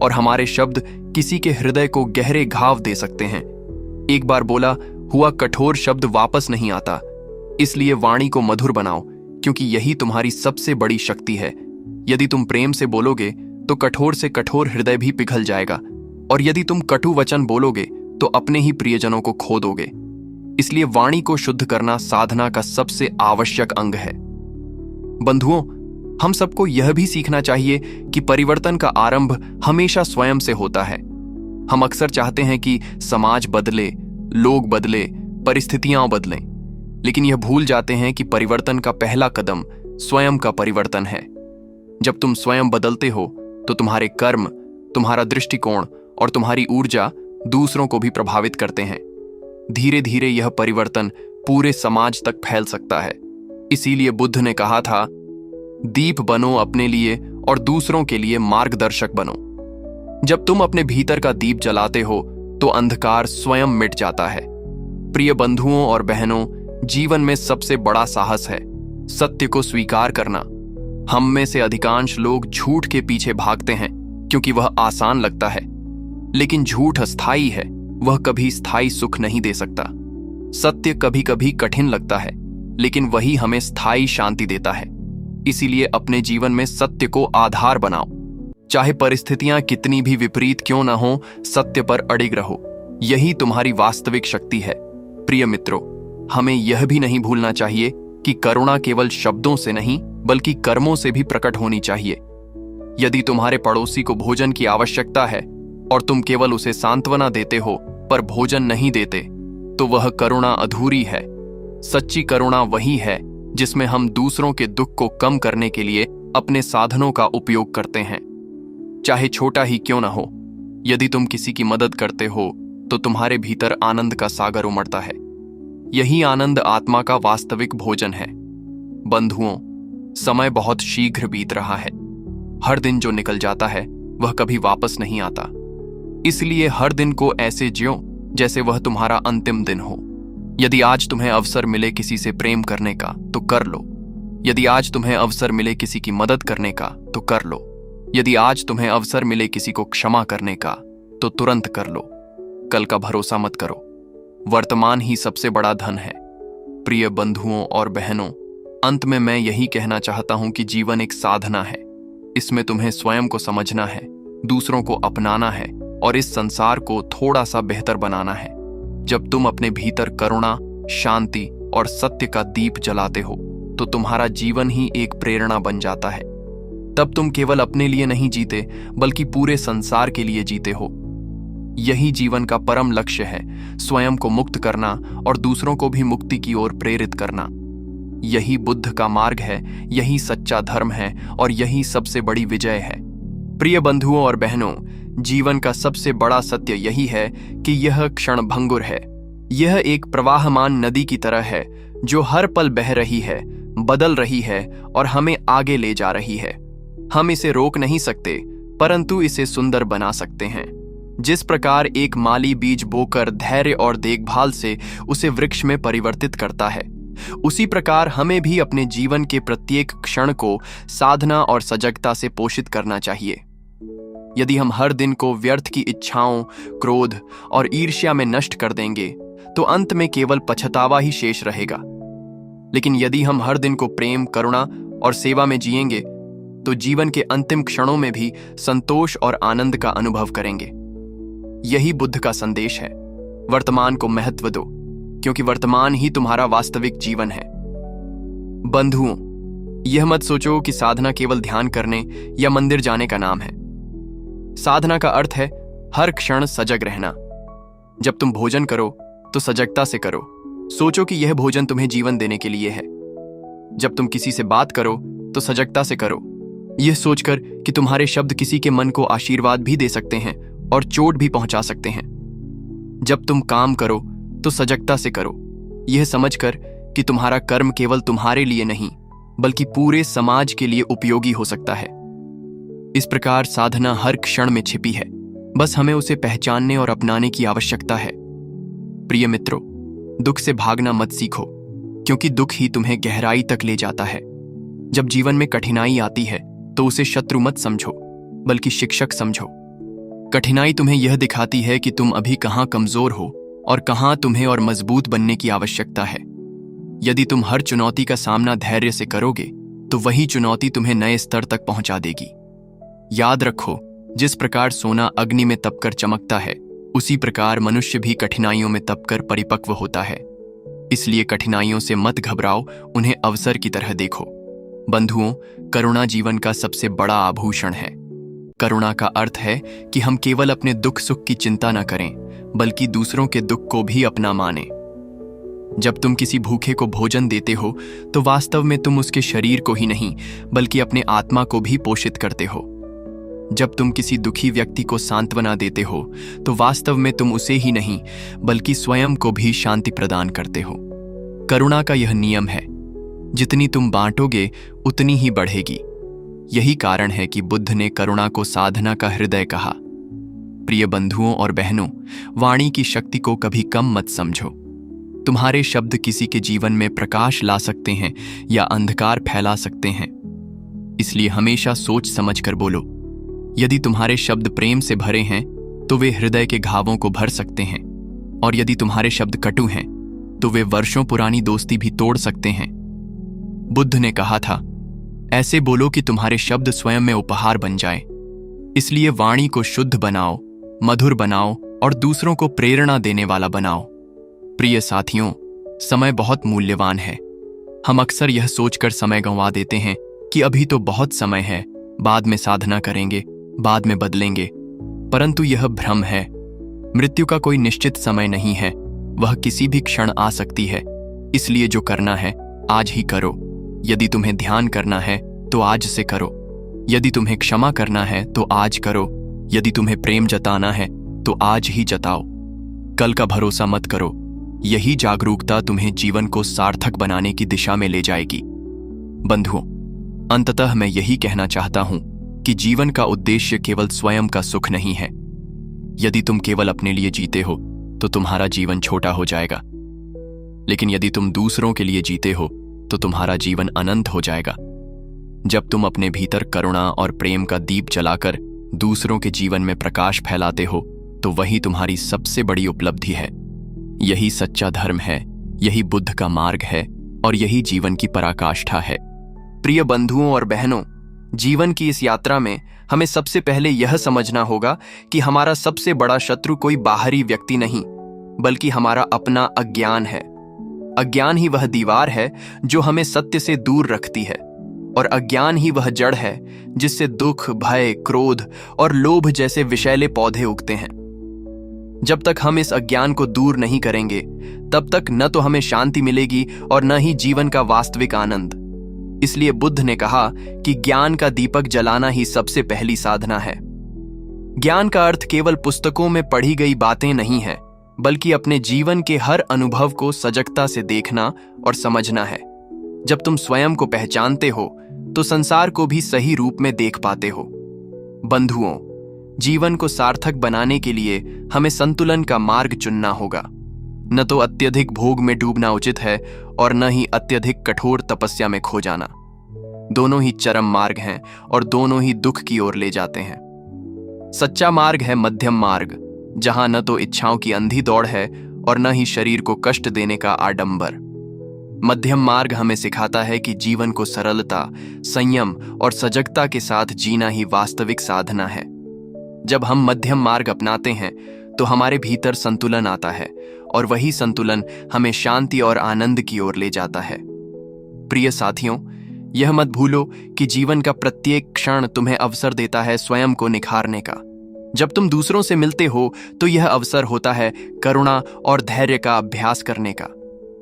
और हमारे शब्द किसी के हृदय को गहरे घाव दे सकते हैं। एक बार बोला हुआ कठोर शब्द वापस नहीं आता, इसलिए वाणी को मधुर बनाओ, क्योंकि यही तुम्हारी सबसे बड़ी शक्ति है। यदि तुम प्रेम से बोलोगे तो कठोर से कठोर हृदय भी पिघल जाएगा, और यदि तुम कटु वचन बोलोगे तो अपने ही प्रियजनों को खो दोगे। इसलिए वाणी को शुद्ध करना साधना का सबसे आवश्यक अंग है। बंधुओं, हम सबको यह भी सीखना चाहिए कि परिवर्तन का आरंभ हमेशा स्वयं से होता है। हम अक्सर चाहते हैं कि समाज बदले, लोग बदले, परिस्थितियां बदलें, लेकिन यह भूल जाते हैं कि परिवर्तन का पहला कदम स्वयं का परिवर्तन है। जब तुम स्वयं बदलते हो तो तुम्हारे कर्म, तुम्हारा दृष्टिकोण और तुम्हारी ऊर्जा दूसरों को भी प्रभावित करते हैं। धीरे धीरे यह परिवर्तन पूरे समाज तक फैल सकता है। इसीलिए बुद्ध ने कहा था, दीप बनो अपने लिए और दूसरों के लिए मार्गदर्शक बनो। जब तुम अपने भीतर का दीप जलाते हो तो अंधकार स्वयं मिट जाता है। प्रिय बंधुओं और बहनों, जीवन में सबसे बड़ा साहस है सत्य को स्वीकार करना। हम में से अधिकांश लोग झूठ के पीछे भागते हैं क्योंकि वह आसान लगता है, लेकिन झूठ अस्थायी है, वह कभी स्थायी सुख नहीं दे सकता। सत्य कभी कभी कठिन लगता है, लेकिन वही हमें स्थायी शांति देता है। इसीलिए अपने जीवन में सत्य को आधार बनाओ। चाहे परिस्थितियां कितनी भी विपरीत क्यों न हो, सत्य पर अडिग रहो। यही तुम्हारी वास्तविक शक्ति है। प्रिय मित्रों, हमें यह भी नहीं भूलना चाहिए कि करुणा केवल शब्दों से नहीं बल्कि कर्मों से भी प्रकट होनी चाहिए। यदि तुम्हारे पड़ोसी को भोजन की आवश्यकता है और तुम केवल उसे सांत्वना देते हो पर भोजन नहीं देते, तो वह करुणा अधूरी है। सच्ची करुणा वही है जिसमें हम दूसरों के दुख को कम करने के लिए अपने साधनों का उपयोग करते हैं, चाहे छोटा ही क्यों न हो। यदि तुम किसी की मदद करते हो तो तुम्हारे भीतर आनंद का सागर उमड़ता है। यही आनंद आत्मा का वास्तविक भोजन है। बंधुओं, समय बहुत शीघ्र बीत रहा है। हर दिन जो निकल जाता है वह कभी वापस नहीं आता। इसलिए हर दिन को ऐसे जियो जैसे वह तुम्हारा अंतिम दिन हो। यदि आज तुम्हें अवसर मिले किसी से प्रेम करने का तो कर लो। यदि आज तुम्हें अवसर मिले किसी की मदद करने का तो कर लो। यदि आज तुम्हें अवसर मिले किसी को क्षमा करने का तो तुरंत कर लो। कल का भरोसा मत करो। वर्तमान ही सबसे बड़ा धन है। प्रिय बंधुओं और बहनों, अंत में मैं यही कहना चाहता हूं कि जीवन एक साधना है। इसमें तुम्हें स्वयं को समझना है, दूसरों को अपनाना है और इस संसार को थोड़ा सा बेहतर बनाना है। जब तुम अपने भीतर करुणा, शांति और सत्य का दीप जलाते हो तो तुम्हारा जीवन ही एक प्रेरणा बन जाता है। तब तुम केवल अपने लिए नहीं जीते बल्कि पूरे संसार के लिए जीते हो। यही जीवन का परम लक्ष्य है, स्वयं को मुक्त करना और दूसरों को भी मुक्ति की ओर प्रेरित करना। यही बुद्ध का मार्ग है, यही सच्चा धर्म है और यही सबसे बड़ी विजय है। प्रिय बंधुओं और बहनों, जीवन का सबसे बड़ा सत्य यही है कि यह क्षणभंगुर है। यह एक प्रवाहमान नदी की तरह है जो हर पल बह रही है, बदल रही है और हमें आगे ले जा रही है। हम इसे रोक नहीं सकते, परंतु इसे सुंदर बना सकते हैं। जिस प्रकार एक माली बीज बोकर धैर्य और देखभाल से उसे वृक्ष में परिवर्तित करता है, उसी प्रकार हमें भी अपने जीवन के प्रत्येक क्षण को साधना और सजगता से पोषित करना चाहिए। यदि हम हर दिन को व्यर्थ की इच्छाओं, क्रोध और ईर्ष्या में नष्ट कर देंगे तो अंत में केवल पछतावा ही शेष रहेगा। लेकिन यदि हम हर दिन को प्रेम, करुणा और सेवा में जिएंगे तो जीवन के अंतिम क्षणों में भी संतोष और आनंद का अनुभव करेंगे। यही बुद्ध का संदेश है। वर्तमान को महत्व दो, क्योंकि वर्तमान ही तुम्हारा वास्तविक जीवन है। बंधुओं, यह मत सोचो कि साधना केवल ध्यान करने या मंदिर जाने का नाम है। साधना का अर्थ है हर क्षण सजग रहना। जब तुम भोजन करो तो सजगता से करो। सोचो कि यह भोजन तुम्हें जीवन देने के लिए है। जब तुम किसी से बात करो तो सजगता से करो, यह सोचकर कि तुम्हारे शब्द किसी के मन को आशीर्वाद भी दे सकते हैं और चोट भी पहुंचा सकते हैं। जब तुम काम करो तो सजगता से करो, यह समझकर कि तुम्हारा कर्म केवल तुम्हारे लिए नहीं बल्कि पूरे समाज के लिए उपयोगी हो सकता है। इस प्रकार साधना हर क्षण में छिपी है, बस हमें उसे पहचानने और अपनाने की आवश्यकता है। प्रिय मित्रों, दुख से भागना मत सीखो, क्योंकि दुख ही तुम्हें गहराई तक ले जाता है। जब जीवन में कठिनाई आती है तो उसे शत्रु मत समझो बल्कि शिक्षक समझो। कठिनाई तुम्हें यह दिखाती है कि तुम अभी कहाँ कमजोर हो और कहाँ तुम्हें और मजबूत बनने की आवश्यकता है। यदि तुम हर चुनौती का सामना धैर्य से करोगे तो वही चुनौती तुम्हें नए स्तर तक पहुंचा देगी। याद रखो, जिस प्रकार सोना अग्नि में तपकर चमकता है, उसी प्रकार मनुष्य भी कठिनाइयों में तपकर परिपक्व होता है। इसलिए कठिनाइयों से मत घबराओ, उन्हें अवसर की तरह देखो। बंधुओं, करुणा जीवन का सबसे बड़ा आभूषण है। करुणा का अर्थ है कि हम केवल अपने दुख सुख की चिंता न करें बल्कि दूसरों के दुख को भी अपना माने। जब तुम किसी भूखे को भोजन देते हो तो वास्तव में तुम उसके शरीर को ही नहीं बल्कि अपने आत्मा को भी पोषित करते हो। जब तुम किसी दुखी व्यक्ति को सांत्वना देते हो तो वास्तव में तुम उसे ही नहीं बल्कि स्वयं को भी शांति प्रदान करते हो। करुणा का यह नियम है, जितनी तुम बांटोगे उतनी ही बढ़ेगी। यही कारण है कि बुद्ध ने करुणा को साधना का हृदय कहा। प्रिय बंधुओं और बहनों, वाणी की शक्ति को कभी कम मत समझो। तुम्हारे शब्द किसी के जीवन में प्रकाश ला सकते हैं या अंधकार फैला सकते हैं। इसलिए हमेशा सोच समझ कर बोलो। यदि तुम्हारे शब्द प्रेम से भरे हैं तो वे हृदय के घावों को भर सकते हैं, और यदि तुम्हारे शब्द कटु हैं तो वे वर्षों पुरानी दोस्ती भी तोड़ सकते हैं। बुद्ध ने कहा था, ऐसे बोलो कि तुम्हारे शब्द स्वयं में उपहार बन जाएं। इसलिए वाणी को शुद्ध बनाओ, मधुर बनाओ और दूसरों को प्रेरणा देने वाला बनाओ। प्रिय साथियों, समय बहुत मूल्यवान है। हम अक्सर यह सोचकर समय गंवा देते हैं कि अभी तो बहुत समय है, बाद में साधना करेंगे, बाद में बदलेंगे। परंतु यह भ्रम है। मृत्यु का कोई निश्चित समय नहीं है, वह किसी भी क्षण आ सकती है। इसलिए जो करना है आज ही करो। यदि तुम्हें ध्यान करना है तो आज से करो। यदि तुम्हें क्षमा करना है तो आज करो। यदि तुम्हें प्रेम जताना है तो आज ही जताओ। कल का भरोसा मत करो। यही जागरूकता तुम्हें जीवन को सार्थक बनाने की दिशा में ले जाएगी। बंधुओं, अंततः मैं यही कहना चाहता हूं कि जीवन का उद्देश्य केवल स्वयं का सुख नहीं है। यदि तुम केवल अपने लिए जीते हो तो तुम्हारा जीवन छोटा हो जाएगा, लेकिन यदि तुम दूसरों के लिए जीते हो तो तुम्हारा जीवन अनंत हो जाएगा। जब तुम अपने भीतर करुणा और प्रेम का दीप जलाकर दूसरों के जीवन में प्रकाश फैलाते हो तो वही तुम्हारी सबसे बड़ी उपलब्धि है। यही सच्चा धर्म है, यही बुद्ध का मार्ग है और यही जीवन की पराकाष्ठा है। प्रिय बंधुओं और बहनों, जीवन की इस यात्रा में हमें सबसे पहले यह समझना होगा कि हमारा सबसे बड़ा शत्रु कोई बाहरी व्यक्ति नहीं बल्कि हमारा अपना अज्ञान है। अज्ञान ही वह दीवार है जो हमें सत्य से दूर रखती है, और अज्ञान ही वह जड़ है जिससे दुख, भय, क्रोध और लोभ जैसे विषैले पौधे उगते हैं। जब तक हम इस अज्ञान को दूर नहीं करेंगे तब तक न तो हमें शांति मिलेगी और न ही जीवन का वास्तविक आनंद। इसलिए बुद्ध ने कहा कि ज्ञान का दीपक जलाना ही सबसे पहली साधना है। ज्ञान का अर्थ केवल पुस्तकों में पढ़ी गई बातें नहीं है, बल्कि अपने जीवन के हर अनुभव को सजगता से देखना और समझना है। जब तुम स्वयं को पहचानते हो तो संसार को भी सही रूप में देख पाते हो। बंधुओं, जीवन को सार्थक बनाने के लिए हमें संतुलन का मार्ग चुनना होगा। न तो अत्यधिक भोग में डूबना उचित है और न ही अत्यधिक कठोर तपस्या में खो जाना। दोनों ही चरम मार्ग हैं और दोनों ही दुख की ओर ले जाते हैं। सच्चा मार्ग है मध्यम मार्ग, जहां न तो इच्छाओं की अंधी दौड़ है और न ही शरीर को कष्ट देने का आडंबर। मध्यम मार्ग हमें सिखाता है कि जीवन को सरलता, संयम और सजगता के साथ जीना ही वास्तविक साधना है। जब हम मध्यम मार्ग अपनाते हैं तो हमारे भीतर संतुलन आता है और वही संतुलन हमें शांति और आनंद की ओर ले जाता है। प्रिय साथियों, यह मत भूलो कि जीवन का प्रत्येक क्षण तुम्हें अवसर देता है स्वयं को निखारने का। जब तुम दूसरों से मिलते हो तो यह अवसर होता है करुणा और धैर्य का अभ्यास करने का।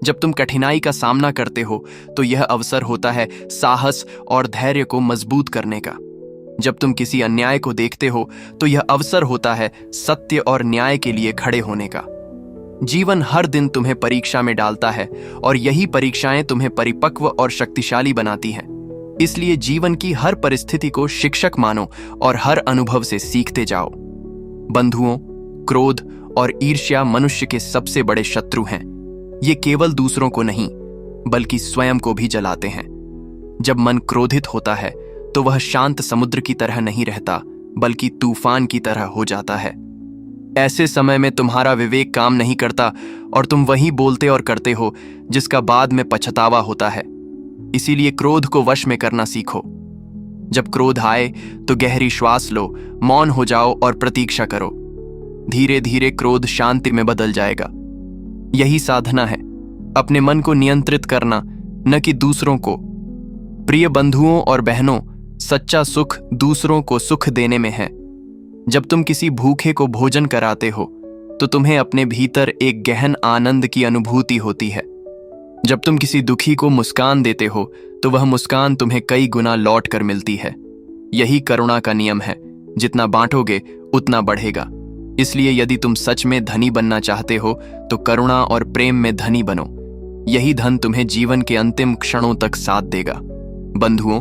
जब तुम कठिनाई का सामना करते हो तो यह अवसर होता है साहस और धैर्य को मजबूत करने का। जब तुम किसी अन्याय को देखते हो तो यह अवसर होता है सत्य और न्याय के लिए खड़े होने का। जीवन हर दिन तुम्हें परीक्षा में डालता है और यही परीक्षाएं तुम्हें परिपक्व और शक्तिशाली बनाती हैं। इसलिए जीवन की हर परिस्थिति को शिक्षक मानो और हर अनुभव से सीखते जाओ। बंधुओं, क्रोध और ईर्ष्या मनुष्य के सबसे बड़े शत्रु हैं। ये केवल दूसरों को नहीं बल्कि स्वयं को भी जलाते हैं। जब मन क्रोधित होता है तो वह शांत समुद्र की तरह नहीं रहता बल्कि तूफान की तरह हो जाता है। ऐसे समय में तुम्हारा विवेक काम नहीं करता और तुम वही बोलते और करते हो जिसका बाद में पछतावा होता है। इसीलिए क्रोध को वश में करना सीखो। जब क्रोध आए तो गहरी श्वास लो, मौन हो जाओ और प्रतीक्षा करो। धीरे धीरे क्रोध शांति में बदल जाएगा। यही साधना है, अपने मन को नियंत्रित करना, न कि दूसरों को। प्रिय बंधुओं और बहनों, सच्चा सुख दूसरों को सुख देने में है। जब तुम किसी भूखे को भोजन कराते हो तो तुम्हें अपने भीतर एक गहन आनंद की अनुभूति होती है। जब तुम किसी दुखी को मुस्कान देते हो तो वह मुस्कान तुम्हें कई गुना लौट कर मिलती है। यही करुणा का नियम है, जितना बांटोगे उतना बढ़ेगा। इसलिए यदि तुम सच में धनी बनना चाहते हो तो करुणा और प्रेम में धनी बनो। यही धन तुम्हें जीवन के अंतिम क्षणों तक साथ देगा। बंधुओं,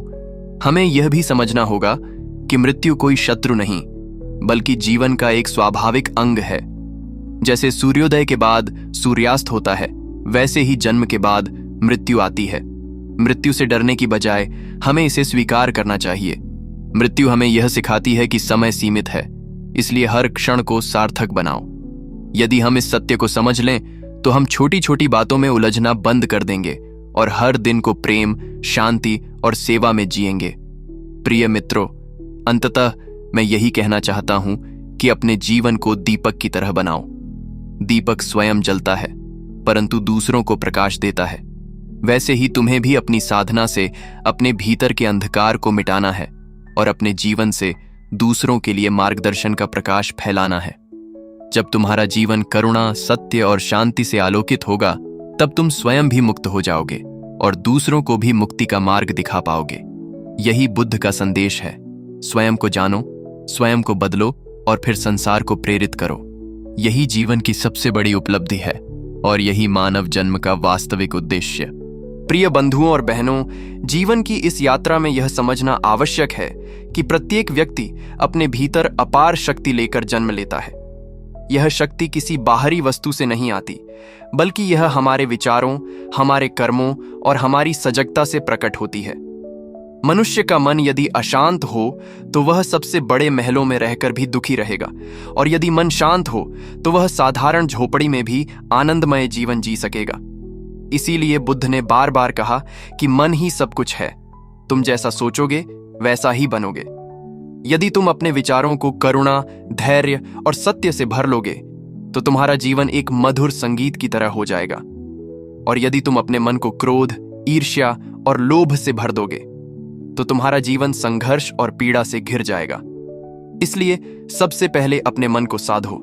हमें यह भी समझना होगा कि मृत्यु कोई शत्रु नहीं बल्कि जीवन का एक स्वाभाविक अंग है। जैसे सूर्योदय के बाद सूर्यास्त होता है, वैसे ही जन्म के बाद मृत्यु आती है। मृत्यु से डरने की बजाय हमें इसे स्वीकार करना चाहिए। मृत्यु हमें यह सिखाती है कि समय सीमित है, इसलिए हर क्षण को सार्थक बनाओ। यदि हम इस सत्य को समझ लें तो हम छोटी छोटी बातों में उलझना बंद कर देंगे और हर दिन को प्रेम, शांति और सेवा में जिएंगे। प्रिय मित्रों, अंततः मैं यही कहना चाहता हूं कि अपने जीवन को दीपक की तरह बनाओ। दीपक स्वयं जलता है परंतु दूसरों को प्रकाश देता है। वैसे ही तुम्हें भी अपनी साधना से अपने भीतर के अंधकार को मिटाना है और अपने जीवन से दूसरों के लिए मार्गदर्शन का प्रकाश फैलाना है। जब तुम्हारा जीवन करुणा, सत्य और शांति से आलोकित होगा तब तुम स्वयं भी मुक्त हो जाओगे और दूसरों को भी मुक्ति का मार्ग दिखा पाओगे। यही बुद्ध का संदेश है। स्वयं को जानो, स्वयं को बदलो और फिर संसार को प्रेरित करो। यही जीवन की सबसे बड़ी उपलब्धि है और यही मानव जन्म का वास्तविक उद्देश्य। प्रिय बंधुओं और बहनों, जीवन की इस यात्रा में यह समझना आवश्यक है कि प्रत्येक व्यक्ति अपने भीतर अपार शक्ति लेकर जन्म लेता है। यह शक्ति किसी बाहरी वस्तु से नहीं आती, बल्कि यह हमारे विचारों, हमारे कर्मों और हमारी सजगता से प्रकट होती है। मनुष्य का मन यदि अशांत हो तो वह सबसे बड़े महलों में रहकर भी दुखी रहेगा, और यदि मन शांत हो तो वह साधारण झोपड़ी में भी आनंदमय जीवन जी सकेगा। इसीलिए बुद्ध ने बार बार कहा कि मन ही सब कुछ है। तुम जैसा सोचोगे वैसा ही बनोगे। यदि तुम अपने विचारों को करुणा, धैर्य और सत्य से भर लोगे तो तुम्हारा जीवन एक मधुर संगीत की तरह हो जाएगा। और यदि तुम अपने मन को क्रोध, ईर्ष्या और लोभ से भर दोगे तो तुम्हारा जीवन संघर्ष और पीड़ा से घिर जाएगा। इसलिए सबसे पहले अपने मन को साधो,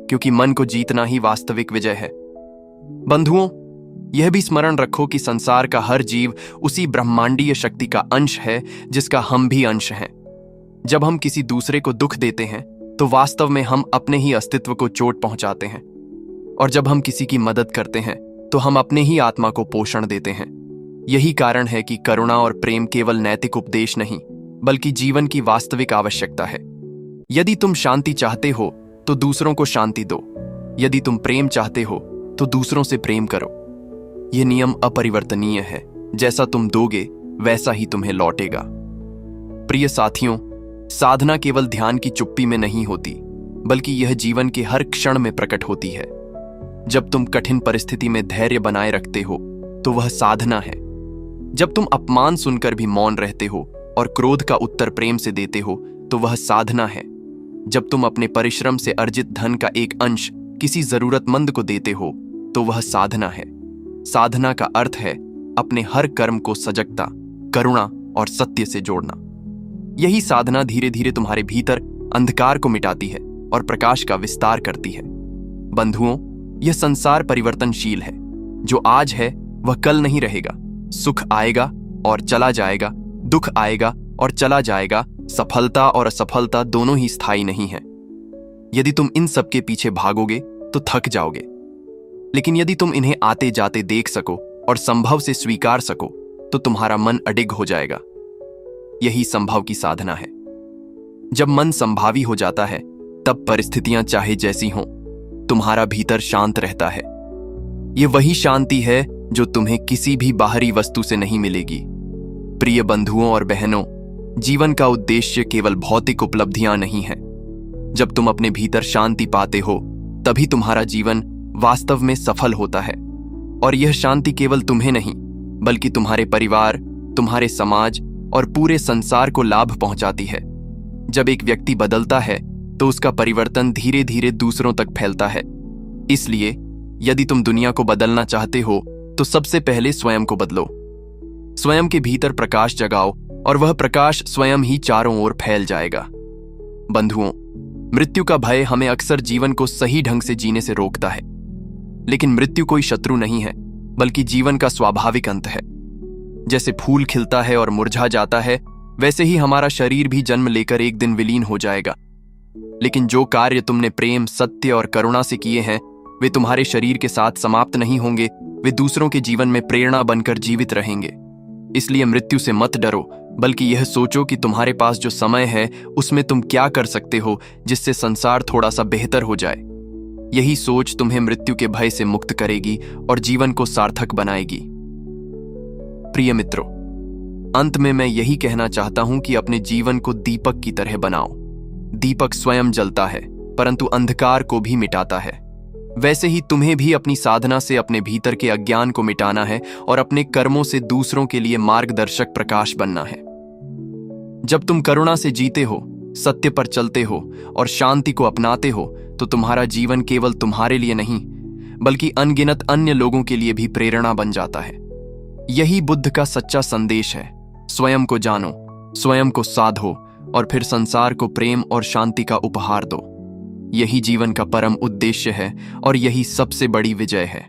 क्योंकि मन को जीतना ही वास्तविक विजय है। बंधुओं, यह भी स्मरण रखो कि संसार का हर जीव उसी ब्रह्मांडीय शक्ति का अंश है जिसका हम भी अंश हैं। जब हम किसी दूसरे को दुख देते हैं तो वास्तव में हम अपने ही अस्तित्व को चोट पहुंचाते हैं। और जब हम किसी की मदद करते हैं तो हम अपने ही आत्मा को पोषण देते हैं। यही कारण है कि करुणा और प्रेम केवल नैतिक उपदेश नहीं, बल्कि जीवन की वास्तविक आवश्यकता है। यदि तुम शांति चाहते हो तो दूसरों को शांति दो। यदि तुम प्रेम चाहते हो तो दूसरों से प्रेम करो। यह नियम अपरिवर्तनीय है। जैसा तुम दोगे वैसा ही तुम्हें लौटेगा। प्रिय साथियों, साधना केवल ध्यान की चुप्पी में नहीं होती, बल्कि यह जीवन के हर क्षण में प्रकट होती है। जब तुम कठिन परिस्थिति में धैर्य बनाए रखते हो तो वह साधना है। जब तुम अपमान सुनकर भी मौन रहते हो और क्रोध का उत्तर प्रेम से देते हो तो वह साधना है। जब तुम अपने परिश्रम से अर्जित धन का एक अंश किसी जरूरतमंद को देते हो तो वह साधना है। साधना का अर्थ है अपने हर कर्म को सजगता, करुणा और सत्य से जोड़ना। यही साधना धीरे धीरे तुम्हारे भीतर अंधकार को मिटाती है और प्रकाश का विस्तार करती है। बंधुओं, यह संसार परिवर्तनशील है। जो आज है वह कल नहीं रहेगा। सुख आएगा और चला जाएगा, दुख आएगा और चला जाएगा। सफलता और असफलता दोनों ही स्थायी नहीं है। यदि तुम इन सब के पीछे भागोगे तो थक जाओगे, लेकिन यदि तुम इन्हें आते जाते देख सको और संभव से स्वीकार सको तो तुम्हारा मन अडिग हो जाएगा। यही संभव की साधना है। जब मन संभावी हो जाता है तब परिस्थितियां चाहे जैसी हों, तुम्हारा भीतर शांत रहता है। यह वही शांति है जो तुम्हें किसी भी बाहरी वस्तु से नहीं मिलेगी। प्रिय बंधुओं और बहनों, जीवन का उद्देश्य केवल भौतिक उपलब्धियां नहीं है। जब तुम अपने भीतर शांति पाते हो तभी तुम्हारा जीवन वास्तव में सफल होता है। और यह शांति केवल तुम्हें नहीं, बल्कि तुम्हारे परिवार, तुम्हारे समाज और पूरे संसार को लाभ पहुंचाती है। जब एक व्यक्ति बदलता है तो उसका परिवर्तन धीरे धीरे दूसरों तक फैलता है। इसलिए यदि तुम दुनिया को बदलना चाहते हो तो सबसे पहले स्वयं को बदलो। स्वयं के भीतर प्रकाश जगाओ और वह प्रकाश स्वयं ही चारों ओर फैल जाएगा। बंधुओं, मृत्यु का भय हमें अक्सर जीवन को सही ढंग से जीने से रोकता है। लेकिन मृत्यु कोई शत्रु नहीं है, बल्कि जीवन का स्वाभाविक अंत है। जैसे फूल खिलता है और मुरझा जाता है, वैसे ही हमारा शरीर भी जन्म लेकर एक दिन विलीन हो जाएगा। लेकिन जो कार्य तुमने प्रेम, सत्य और करुणा से किए हैं, वे तुम्हारे शरीर के साथ समाप्त नहीं होंगे। वे दूसरों के जीवन में प्रेरणा बनकर जीवित रहेंगे। इसलिए मृत्यु से मत डरो, बल्कि यह सोचो कि तुम्हारे पास जो समय है उसमें तुम क्या कर सकते हो जिससे संसार थोड़ा सा बेहतर हो जाए। यही सोच तुम्हें मृत्यु के भय से मुक्त करेगी और जीवन को सार्थक बनाएगी। प्रिय मित्रों, अंत में मैं यही कहना चाहता हूं कि अपने जीवन को दीपक की तरह बनाओ। दीपक स्वयं जलता है, परंतु अंधकार को भी मिटाता है। वैसे ही तुम्हें भी अपनी साधना से अपने भीतर के अज्ञान को मिटाना है और अपने कर्मों से दूसरों के लिए मार्गदर्शक प्रकाश बनना है। जब तुम करुणा से जीते हो, सत्य पर चलते हो और शांति को अपनाते हो तो तुम्हारा जीवन केवल तुम्हारे लिए नहीं, बल्कि अनगिनत अन्य लोगों के लिए भी प्रेरणा बन जाता है। यही बुद्ध का सच्चा संदेश है। स्वयं को जानो, स्वयं को साधो और फिर संसार को प्रेम और शांति का उपहार दो। यही जीवन का परम उद्देश्य है और यही सबसे बड़ी विजय है।